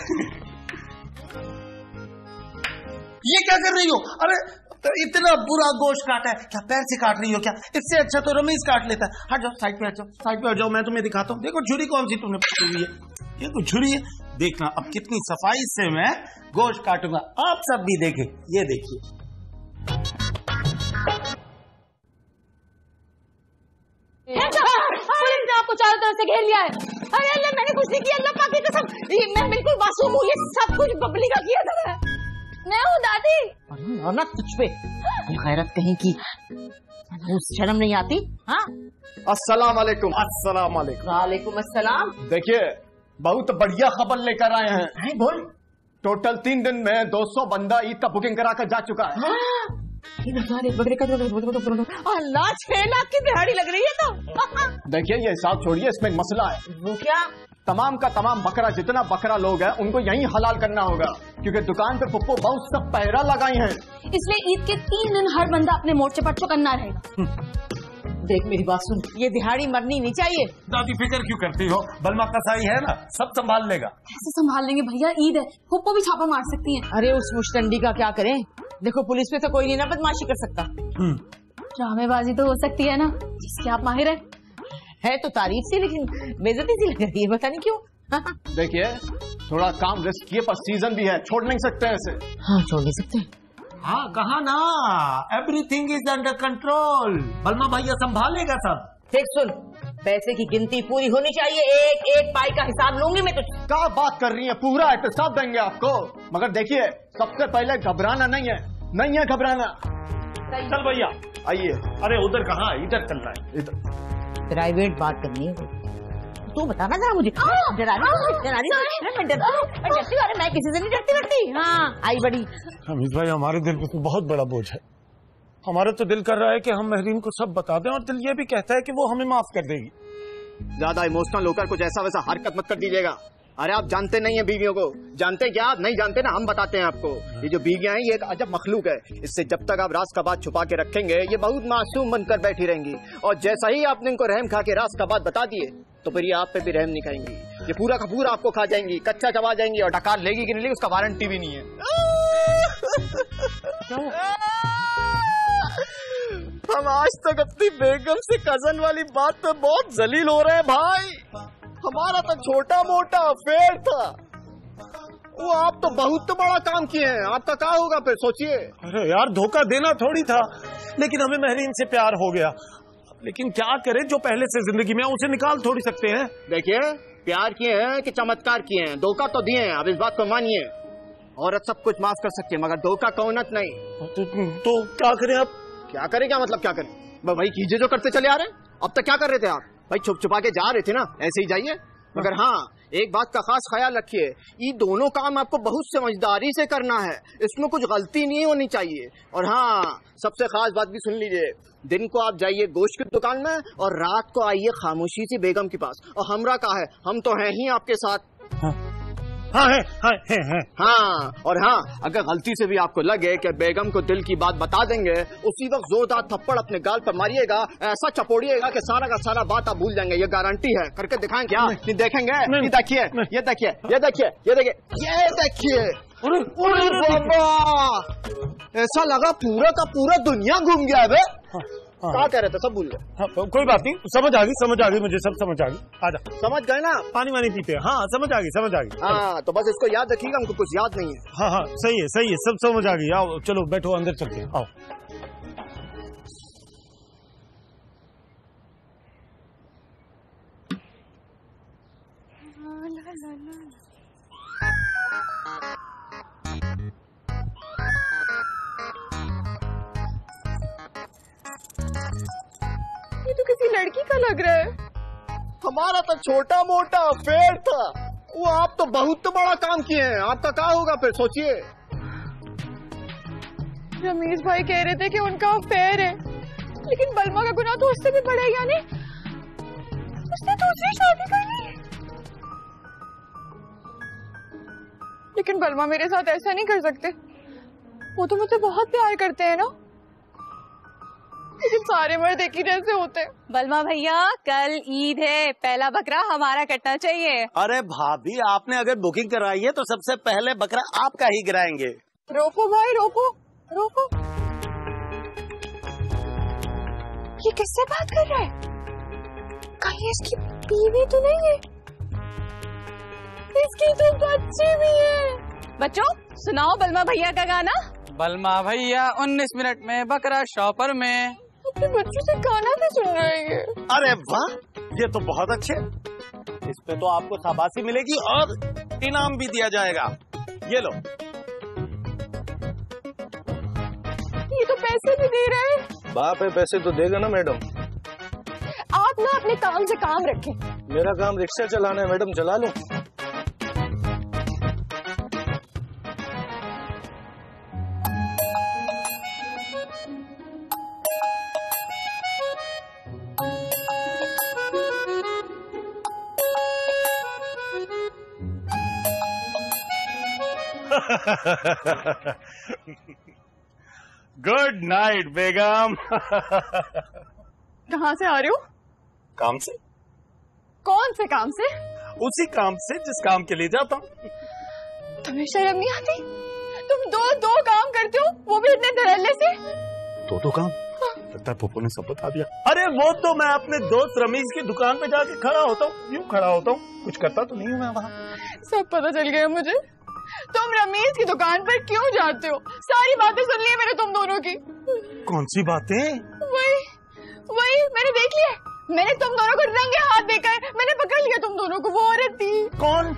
ये क्या कर रही हो? अरे तो इतना बुरा गोश्त काटा है, क्या पैर से काट रही हो क्या? इससे अच्छा तो रमीज काट लेता है। हट जाओ, साइड पे हट जाओ, साइड पे हट जाओ, मैं तुम्हें दिखाता हूँ। देखो छुरी कौन सी तुमने पकड़ी हुई है, ये तो छुरी है। देखना अब कितनी सफाई से मैं गोश्त काटूंगा, आप सब भी देखें। ये देखिए, पुलिस ने आपको चारों तरफ से घेर लिया है। अरे अल्लाह मैंने कुछ नहीं किया, अल्लाह पाक की कसम, मैं बिल्कुल मासूम हूँ, ये सब कुछ बबली का किया था। मैं हूँ दादी। ना तुझ पे गैरत कहीं की शर्म नहीं आती? हाँ, अस्सलाम वालेकुम। अस्सलाम वालेकुम। वालेकुम अस्सलाम। देखिए बहुत बढ़िया खबर लेकर आए हैं। बोल। टोटल 3 दिन में 200 बंदा ईद का बुकिंग करा कर जा चुका है। अल्लाह 6 लाख की दिहाड़ी लग रही है तो। देखिए ये हिसाब छोड़िए, इसमें एक मसला है। वो क्या? तमाम का तमाम बकरा, जितना बकरा लोग हैं उनको यहीं हलाल करना होगा, क्योंकि दुकान पे पुप्पो बहुत सब पहरा लगाई हैं। इसलिए ईद के 3 दिन हर बंदा अपने मोर्चे पर चौकन्ना रहेगा। देख मेरी बात सुन, ये दिहाड़ी मरनी नहीं चाहिए। दादी फिक्र क्यों करती हो, बलमा कसाई है ना, सब संभाल लेगा। कैसे संभाल लेंगे भैया, ईद है, पुप्पो भी छापा मार सकती है। अरे उस मुश्तंडी का क्या करें, देखो पुलिस पे तो कोई नहीं ना बदमाशी कर सकता। ड्रामेबाजी तो हो सकती है ना, जिसकी आप माहिर है तो तारीफ सी, लेकिन बेइज्जती सी लग रही है, पता नहीं क्यों। देखिए थोड़ा काम रिस्क किए, पर सीजन भी है, छोड़ नहीं सकते ऐसे। हाँ छोड़ नहीं सकते। हाँ कहा ना, एवरीथिंग इज अंडर कंट्रोल, बलमा भैया संभालेगा सब। देख सुन, पैसे की गिनती पूरी होनी चाहिए, एक एक पाई का हिसाब लूंगी मैं तुझसे। क्या बात कर रही है, पूरा एहतसाब देंगे आपको, मगर देखिए सबसे पहले घबराना नहीं है घबराना। चल भैया आइए। अरे उधर कहाँ, इधर चल रहा है, इधर प्राइवेट बात करनी है तू बताना जरा मुझे। मैं किसी से नहीं डरती। हाँ आई बड़ी। हमीद भाई हमारे दिल पे तो बहुत बड़ा बोझ है, हमारा तो दिल कर रहा है कि हम महरीन को सब बता दें, और दिल ये भी कहता है कि वो हमें माफ कर देगी। ज्यादा इमोशनल होकर कुछ ऐसा वैसा हरकत मत कर दीजिएगा। अरे आप जानते नहीं है बीवियों को, जानते क्या आप नहीं जानते ना, हम बताते हैं आपको। ये जो बीवियां हैं ये एक अजब मखलूक है, इससे जब तक आप राज का बात छुपा के रखेंगे ये बहुत मासूम बनकर बैठी रहेंगी, और जैसा ही आपने इनको रहम खा के राज का बात बता दिए तो फिर ये आप पे भी रहम नहीं खाएंगी, ये पूरा का पूरा आपको खा जाएंगी, कच्चा चबा जाएंगी, और डकार लेगी कि नहीं लेगी उसका वारंटी भी नहीं है। हम आज तक अपनी बेगम से कजन वाली बात पे बहुत जलील हो रहे हैं भाई। हमारा तो छोटा मोटा अफेयर था, वो आप तो बहुत बड़ा काम किए हैं, आपका क्या होगा फिर सोचिए। अरे यार धोखा देना थोड़ी था, लेकिन हमें महरीन से प्यार हो गया, लेकिन क्या करें, जो पहले से जिंदगी में उसे निकाल थोड़ी सकते हैं। देखिए प्यार किए हैं कि चमत्कार किए हैं, धोखा तो दिए हैं, अब इस बात को मानिए। औरत सब कुछ माफ कर सकती है मगर धोखा कौनत नहीं। तो क्या करें अब? क्या करें, क्या मतलब क्या करें, भाई कीजिए जो करते चले आ रहे हैं। अब तक क्या कर रहे थे आप भाई, छुप छुपा के जा रहे थे ना, ऐसे ही जाइए। मगर हाँ एक बात का खास ख्याल रखिए, ये दोनों काम आपको बहुत समझदारी से करना है, इसमें कुछ गलती नहीं होनी चाहिए। और हाँ सबसे खास बात भी सुन लीजिए, दिन को आप जाइए गोश्त की दुकान में और रात को आइए खामोशी से बेगम के पास। और हमरा कहा है, हम तो हैं ही आपके साथ। हाँ और हाँ अगर गलती से भी आपको लगे कि बेगम को दिल की बात बता देंगे, उसी वक्त जोरदार थप्पड़ अपने गाल पर मारिएगा, ऐसा चपोड़िएगा कि सारा का सारा बात आप भूल जाएंगे, ये गारंटी है। करके दिखाएं क्या? नहीं देखेंगे? नहीं देखिए, ये देखिए, ये देखिए, ये देखिए, ये देखिए। अरे बाबा, ऐसा लगा पूरा का पूरा दुनिया घूम गया है। क्या कह रहे थे, सब भूल गए। हाँ, कोई बात नहीं, समझ आ गई मुझे, सब समझ आ गई। आजा, समझ गए ना? पानी वानी पीते हैं। हाँ समझ आ गई। हाँ तो बस इसको याद रखिएगा, हमको कुछ याद नहीं है। हाँ सही है, सब समझ आ गई। आओ चलो बैठो, अंदर चलते हैं, आओ। ये तो किसी लड़की का लग रहा है। हमारा तो छोटा मोटा अफेयर था, वो आप तो बहुत बड़ा काम किए हैं, आपका क्या होगा फिर सोचिए। रमेश भाई कह रहे थे कि उनका अफेयर है, लेकिन बलमा का गुनाह तो उससे भी बड़ा है, यानी उसने दूसरी शादी कर ली। लेकिन बलमा मेरे साथ ऐसा नहीं कर सकते, वो तो मुझसे बहुत प्यार करते हैं ना, लेकिन सारे मर्द एक ही जैसे होते हैं। बलमा भैया कल ईद है, पहला बकरा हमारा कटना चाहिए। अरे भाभी, आपने अगर बुकिंग कराई है तो सबसे पहले बकरा आपका ही गिराएंगे। रोको भाई, रोको। ये किससे बात कर रहा है? कहीं इसकी बीवी तो नहीं है? इसकी तो बच्ची भी है। बच्चों सुनाओ बलमा भैया का गाना। बलमा भैया 19 मिनट में बकरा शॉपर में। अपने बच्चों से गाना भी सुन रहे हैं। अरे वाह, ये तो बहुत अच्छे, इस पे तो आपको शाबाशी मिलेगी और इनाम भी दिया जाएगा। ये लो। ये तो पैसे भी दे रहे हैं। बाप है, पैसे तो देगा ना मैडम। आप ना अपने काम से काम रखें। मेरा काम रिक्शा चलाना है मैडम, चला लूं। गुड नाइट बेगम। कहाँ से आ रहे हो? काम से। कौन से काम से? उसी काम से जिस काम के लिए जाता हूँ। तुम्हें शर्म नहीं आती? तुम दो काम करते हो, वो भी इतने धड़ल्ले से। दो काम? लगता है पुप्पो ने सब बता दिया। अरे वो तो मैं अपने दोस्त रमीज की दुकान पे जाके खड़ा होता हूँ, यूं खड़ा होता हूँ, कुछ करता तो नहीं हूँ मैं वहाँ। सब पता चल गया मुझे। तुम रमीज की दुकान पर क्यों जाते हो? सारी बातें सुन ली है मैंने तुम दोनों की। कौन सी बातें? वही मैंने देख लिया। मैंने तुम दोनों को रंगे हाथ देखा है। मैंने पकड़ लिया तुम दोनों को। वो औरत थी। कौन?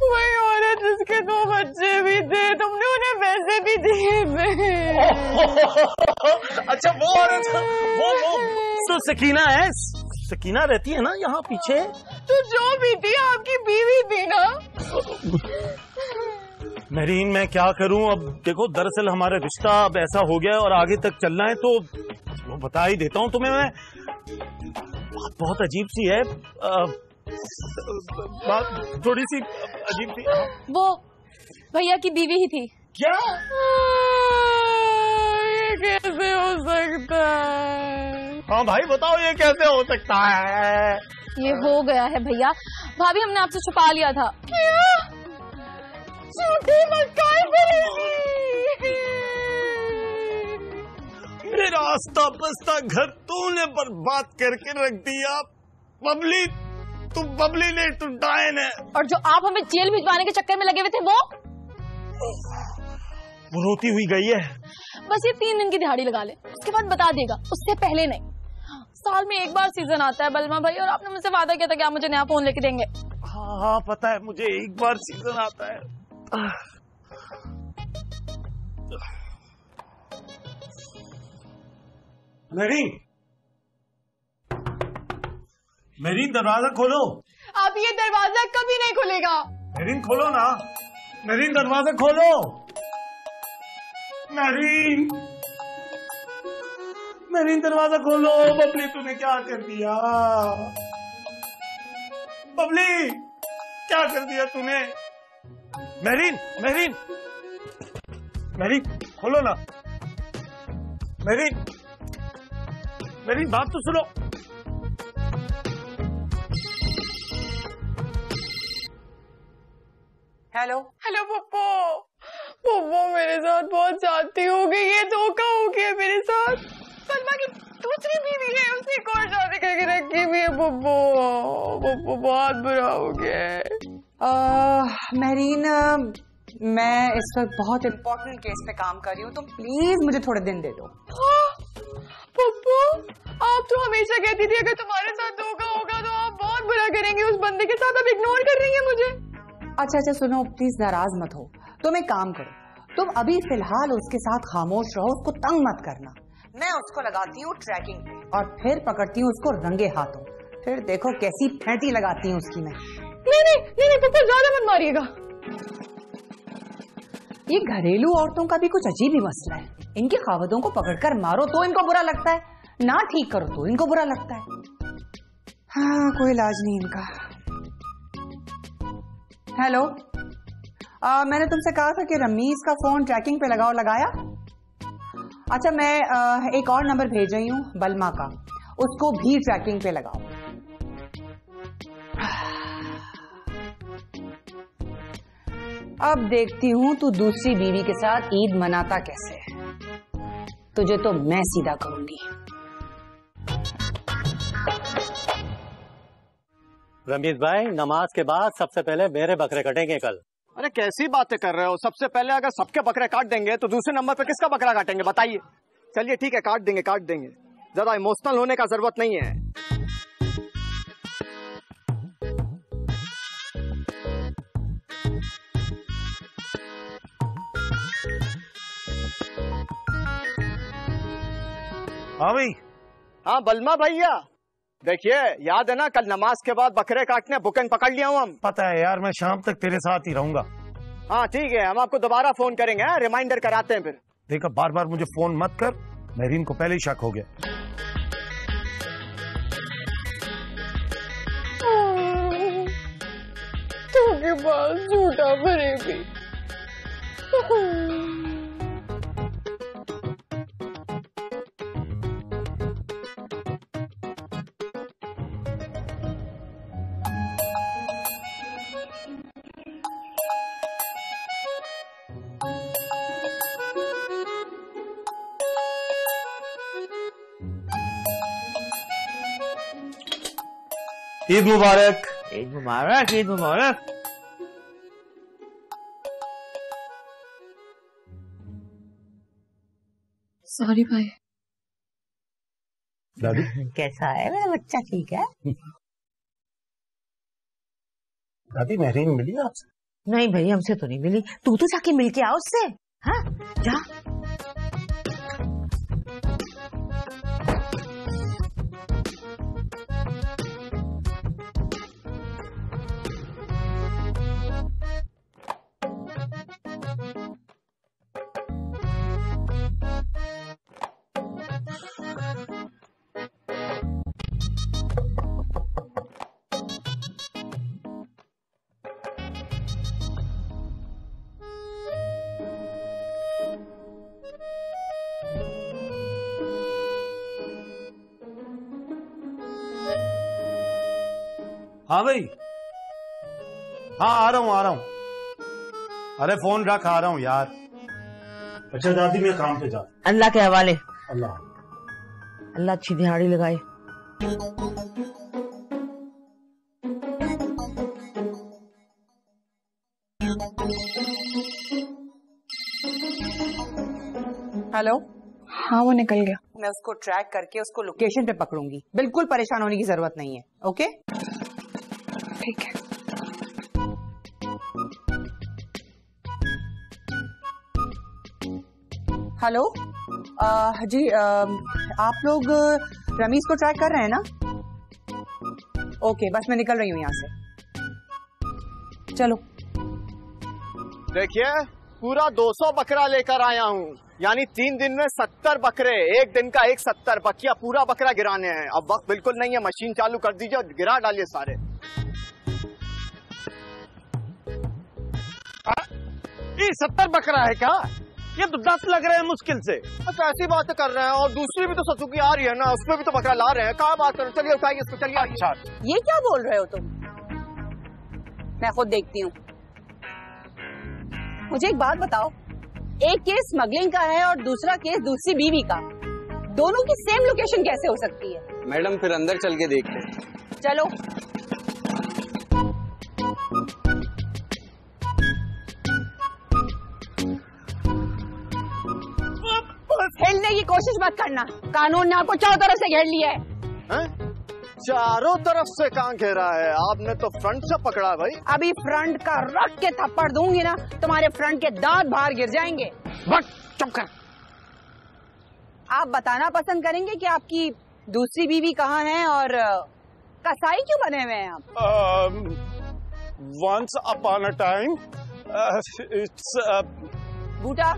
वही औरत जिसके 2 बच्चे भी थे, तुमने उन्हें पैसे भी दिए थे। अच्छा वो औरत, वो तो सकीना है। सकीना रहती है ना यहाँ पीछे। तो जो भी थी आपकी बीवी थी ना। मेरीन मैं क्या करूं अब? देखो दरअसल हमारा रिश्ता अब ऐसा हो गया है और आगे तक चलना है, तो वो बता ही देता हूं तुम्हें मैं। बात बहुत अजीब सी है, बात थोड़ी सी अजीब सी। वो भैया की बीवी ही थी। क्या? ये कैसे हो सकता है? हाँ भाई बताओ, ये कैसे हो सकता है? ये हो गया है भैया, भाभी हमने आपसे छुपा लिया था। क्या? झूठी मक्कार मेरे रास्ता बस्ता घर तूने बर्बाद करके रख दिया। बबली, तू बबली नहीं, तू डायन है। और जो आप हमें जेल भिजवाने के चक्कर में लगे हुए थे वो रोती हुई गई है। बस ये 3 दिन की दिहाड़ी लगा ले, उसके बाद बता देगा, उससे पहले नहीं। साल में एक बार सीजन आता है बलमा भाई, और आपने मुझसे वादा किया था कि आप मुझे नया फोन लेके देंगे। हाँ पता है मुझे, एक बार सीजन आता है। मेरी दरवाजा खोलो। अब ये दरवाजा कभी नहीं खुलेगा। मेरीन खोलो ना, मेरीन दरवाजा खोलो। मेरीन, मेरीन दरवाजा खोलो। बबली तूने क्या कर दिया? बबली क्या कर दिया तूने? मेरीन, मेरीन, मेरीन खोलो ना। मेरीन, मेरी बात तो सुनो। हेलो पप्पो, पप्पो मेरे साथ बहुत जाती हो गई। ये धोखा हो गया मेरे साथ। सलमा की दूसरी बीवी है, उसने एक और शादी करके रखी हुई है। पप्पो, पप्पो बहुत बुरा हो गया है। मेरीन, मैं इस वक्त बहुत इम्पोर्टेंट केस पे काम कर रही हूँ, तुम प्लीज मुझे थोड़े दिन दे दो। पप्पो, आप तो हमेशा कहती थी अगर तुम्हारे साथ धोखा होगा तो आप बहुत बुरा करेंगे उस बंदे के साथ। अब इग्नोर कर रही है मुझे। अच्छा सुनो, प्लीज नाराज मत हो। तुम एक काम करो, तुम अभी फिलहाल उसके साथ खामोश रहो, उसको तंग मत करना। मैं उसको लगाती हूँ ट्रैकिंग पे और फिर पकड़ती हूँ उसको रंगे हाथों। फिर देखो कैसी फेंटी लगाती हूँ उसकी मैं। नहीं पप्पो, ज्यादा मत मारिएगा। ये घरेलू औरतों का भी कुछ अजीब ही मसला है। इनके खावतों को पकड़कर मारो तो इनको बुरा लगता है, ना ठीक करो तो इनको बुरा लगता है। हाँ, कोई इलाज नहीं इनका। हेलो, मैंने तुमसे कहा था कि रमीज का फोन ट्रैकिंग पे लगाओ, लगाया? अच्छा, मैं एक और नंबर भेज रही हूँ बलमा का, उसको भी ट्रैकिंग पे लगाओ। अब देखती हूँ तू दूसरी बीवी के साथ ईद मनाता कैसे है। तुझे तो मैं सीधा करूंगी। रमीज भाई, नमाज के बाद सबसे पहले मेरे बकरे कटेंगे कल। अरे कैसी बातें कर रहे हो? सबसे पहले अगर सबके बकरे काट देंगे तो दूसरे नंबर पे किसका बकरा काटेंगे बताइए? चलिए ठीक है, काट देंगे। ज्यादा इमोशनल होने का जरूरत नहीं है। हाँ भाई। हाँ बलमा भैया, देखिए याद है ना कल नमाज के बाद बकरे काटने बुकिंग पकड़ लिया हूँ हम। पता है यार, मैं शाम तक तेरे साथ ही रहूंगा। हाँ ठीक है, हम आपको दोबारा फोन करेंगे, रिमाइंडर कराते हैं फिर। देखा, बार बार मुझे फोन मत कर, महरीन को पहले ही शक हो गया। के पास झूठा फरेबी। ईद मुबारक। ईद मुबारक, ईद मुबारक। सॉरी भाई। दादी कैसा है मेरा बच्चा, ठीक है? दादी महरीन मिली आपसे? नहीं भाई, हमसे तो नहीं मिली। तू तो जाके मिल के आ उससे। हाँ जा। हाँ भाई, हाँ आ रहा हूँ। अरे फोन रख, आ रहा हूँ यार। अच्छा दादी, मैं काम पे जा। अल्लाह के हवाले। अल्लाह अल्लाह अच्छी दिहाड़ी लगाए। हेलो। हाँ वो निकल गया। मैं उसको ट्रैक करके उसको लोकेशन पे पकड़ूंगी, बिल्कुल परेशान होने की जरूरत नहीं है। ओके ठीक है। हेलो जी, आप लोग रमीज को ट्रैक कर रहे हैं ना? ओके, बस मैं निकल रही हूँ यहाँ से। चलो। देखिए पूरा 200 बकरा लेकर आया हूँ, यानी 3 दिन में 70 बकरे, एक दिन का 70 बकिया पूरा बकरा गिराने हैं। अब वक्त बिल्कुल नहीं है, मशीन चालू कर दीजिए और गिरा डालिए सारे। ये 70 बकरा है क्या? ये तो 10 लग रहे हैं मुश्किल से। अच्छा ऐसी बातें कर रहे हैं, और दूसरी भी तो ससुकी आ रही है ना, उसमें भी तो बकरा ला रहे हैं। कहाँ बात कर रहे हैं? चलिए उठाइए इसको, चलिए। अच्छा ये क्या बोल रहे हो तुम? मैं खुद देखती हूँ। मुझे एक बात बताओ, एक केस स्मगलिंग का है और दूसरा केस दूसरी बीवी का, दोनों की सेम लोकेशन कैसे हो सकती है? मैडम फिर अंदर चल के देखते हैं। चलो। हिलने की कोशिश मत करना, कानून ने आपको चारों तरफ से घेर लिया है। चारों तरफ से कहाँ घेरा है? आपने तो फ्रंट से पकड़ा भाई। अभी फ्रंट का रख के थप्पड़ दूंगी ना, तुम्हारे फ्रंट के दांत बाहर गिर जाएंगे। बट चुप कर। आप बताना पसंद करेंगे कि आपकी दूसरी बीवी कहाँ है और कसाई क्यों बने हुए हैं आप? Once upon a time, it's Boota,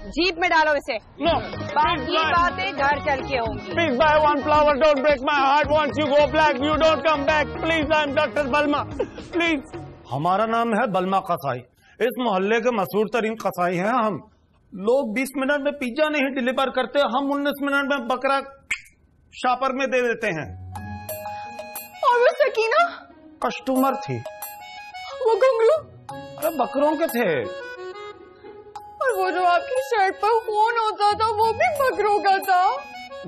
jeep में डालो इसे। no. बाकी बातें घर चल के होंगी। Please buy one flower, don't break my heart. Once you go black, you don't come back. Please, I'm Dr. Balma. Please. हमारा नाम है बलमा कसाई। इस मोहल्ले के मशहूर तरीन कसाई हैं हम। लोग 20 मिनट में पिज्जा नहीं डिलीवर करते, हम 19 मिनट में बकरा शापर में दे देते हैं। और वो सकीना कस्टमर थी। वो घुंघरू? अरे बकरों के थे। और वो जो आपकी शर्ट पर खून होता था वो भी बकरों का था?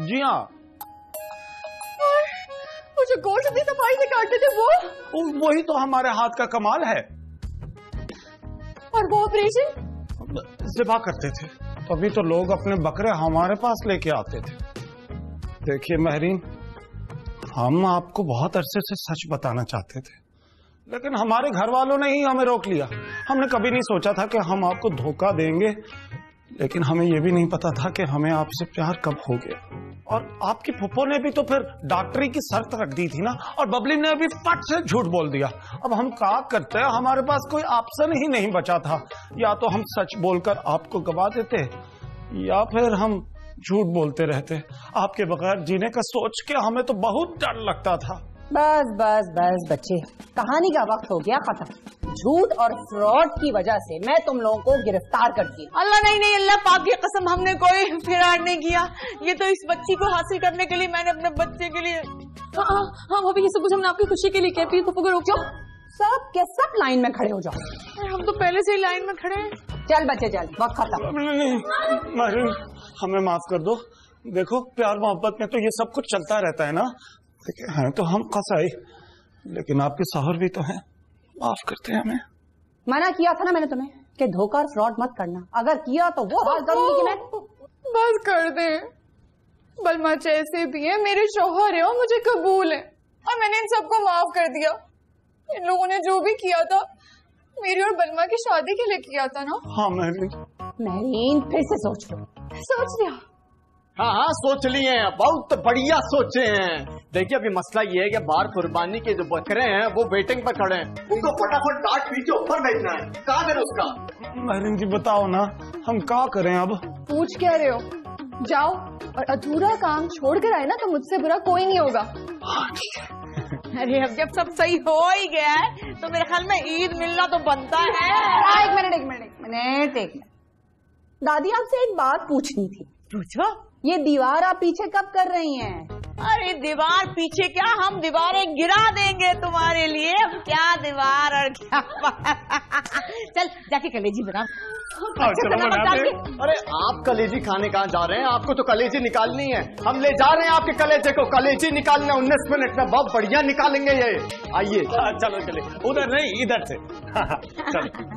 जी हाँ। और वो जो गोश्त भी सफाई से काटते थे वो? वही तो हमारे हाथ का कमाल है। और वो ऑपरेशन? ज़िबा करते थे, तभी तो लोग अपने बकरे हमारे पास लेके आते थे। देखिए महरीन, हम आपको बहुत अरसे से सच बताना चाहते थे, लेकिन हमारे घर वालों ने ही हमें रोक लिया। हमने कभी नहीं सोचा था कि हम आपको धोखा देंगे, लेकिन हमें यह भी नहीं पता था कि हमें आपसे प्यार कब हो गया। और आपकी फुप्पो ने भी तो फिर डॉक्टरी की शर्त रख दी थी ना, और बबली ने भी फट से झूठ बोल दिया। अब हम क्या करते हैं, हमारे पास कोई ऑप्शन ही नहीं बचा था। या तो हम सच बोलकर आपको गवा देते या फिर हम झूठ बोलते रहते। आपके बगैर जीने का सोच के हमें तो बहुत डर लगता था। बस बस बस बच्चे, कहानी का वक्त हो गया खत्म। झूठ और फ्रॉड की वजह से मैं तुम लोगों को गिरफ्तार करती हूँ। अल्लाह नहीं नहीं, अल्लाह पाक की कसम, हमने कोई फिरार नहीं किया। ये तो इस बच्ची को हासिल करने के लिए मैंने अपने बच्चे के लिए। हाँ भाभी, ये सब कुछ हमने आपकी खुशी के लिए किया। प्लीज पप्पू को रोक जाओ। सब के सब लाइन में खड़े हो जाओ। हम तो पहले से ही लाइन में खड़े हैं। चल बच्चे चल, वक्त खत्म। नहीं, हमें माफ कर दो। देखो प्यार मोहब्बत में तो ये सब कुछ चलता रहता है ना। हैं तो हम कसाई, लेकिन आपके शौहर भी तो हैं, माफ करते हैं हमें। मना किया था ना मैंने तुम्हें कि धोखा और फ्रॉड मत करना। अगर किया तो वो हाल करूंगी कि मैं। बस कर दे। बलमा जैसे भी है मेरे शौहर है और मुझे कबूल है, और मैंने इन सबको माफ कर दिया। इन लोगों ने जो भी किया था मेरी और बलमा की शादी के लिए किया था ना। हाँ महरीन, फिर से सोच लो। सोच लिया? हाँ हाँ सोच लिए हैं, बहुत बढ़िया सोचे हैं। देखिए अभी मसला ये है कि बाहर कुर्बानी के जो बकरे हैं वो वेटिंग पर खड़े हैं, उनको फटाफट काट पीछे ऊपर भेजना है। कहाँ है उसका? महरीन जी बताओ ना, हम क्या करें अब? पूछ क्या रहे हो? जाओ और अधूरा काम छोड़ कर आए ना तो मुझसे बुरा कोई नहीं होगा। अरे अब जब सब सही हो ही गया है तो मेरे ख्याल में ईद मिलना तो बनता है। एक मिनट। दादी आपसे एक बात पूछनी थी। पूछो। ये दीवार आप पीछे कब कर रही हैं? अरे दीवार पीछे क्या, हम दीवारें गिरा देंगे तुम्हारे लिए। अब क्या दीवार और क्या चल जाके कलेजी बना। अरे आप कलेजी खाने कहाँ जा रहे हैं? आपको तो कलेजी निकालनी है। हम ले जा रहे हैं आपके कलेजे को। कलेजी निकालना 19 मिनट में बहुत बढ़िया निकालेंगे ये। आइए चलो चले, उधर नहीं इधर से। चलो।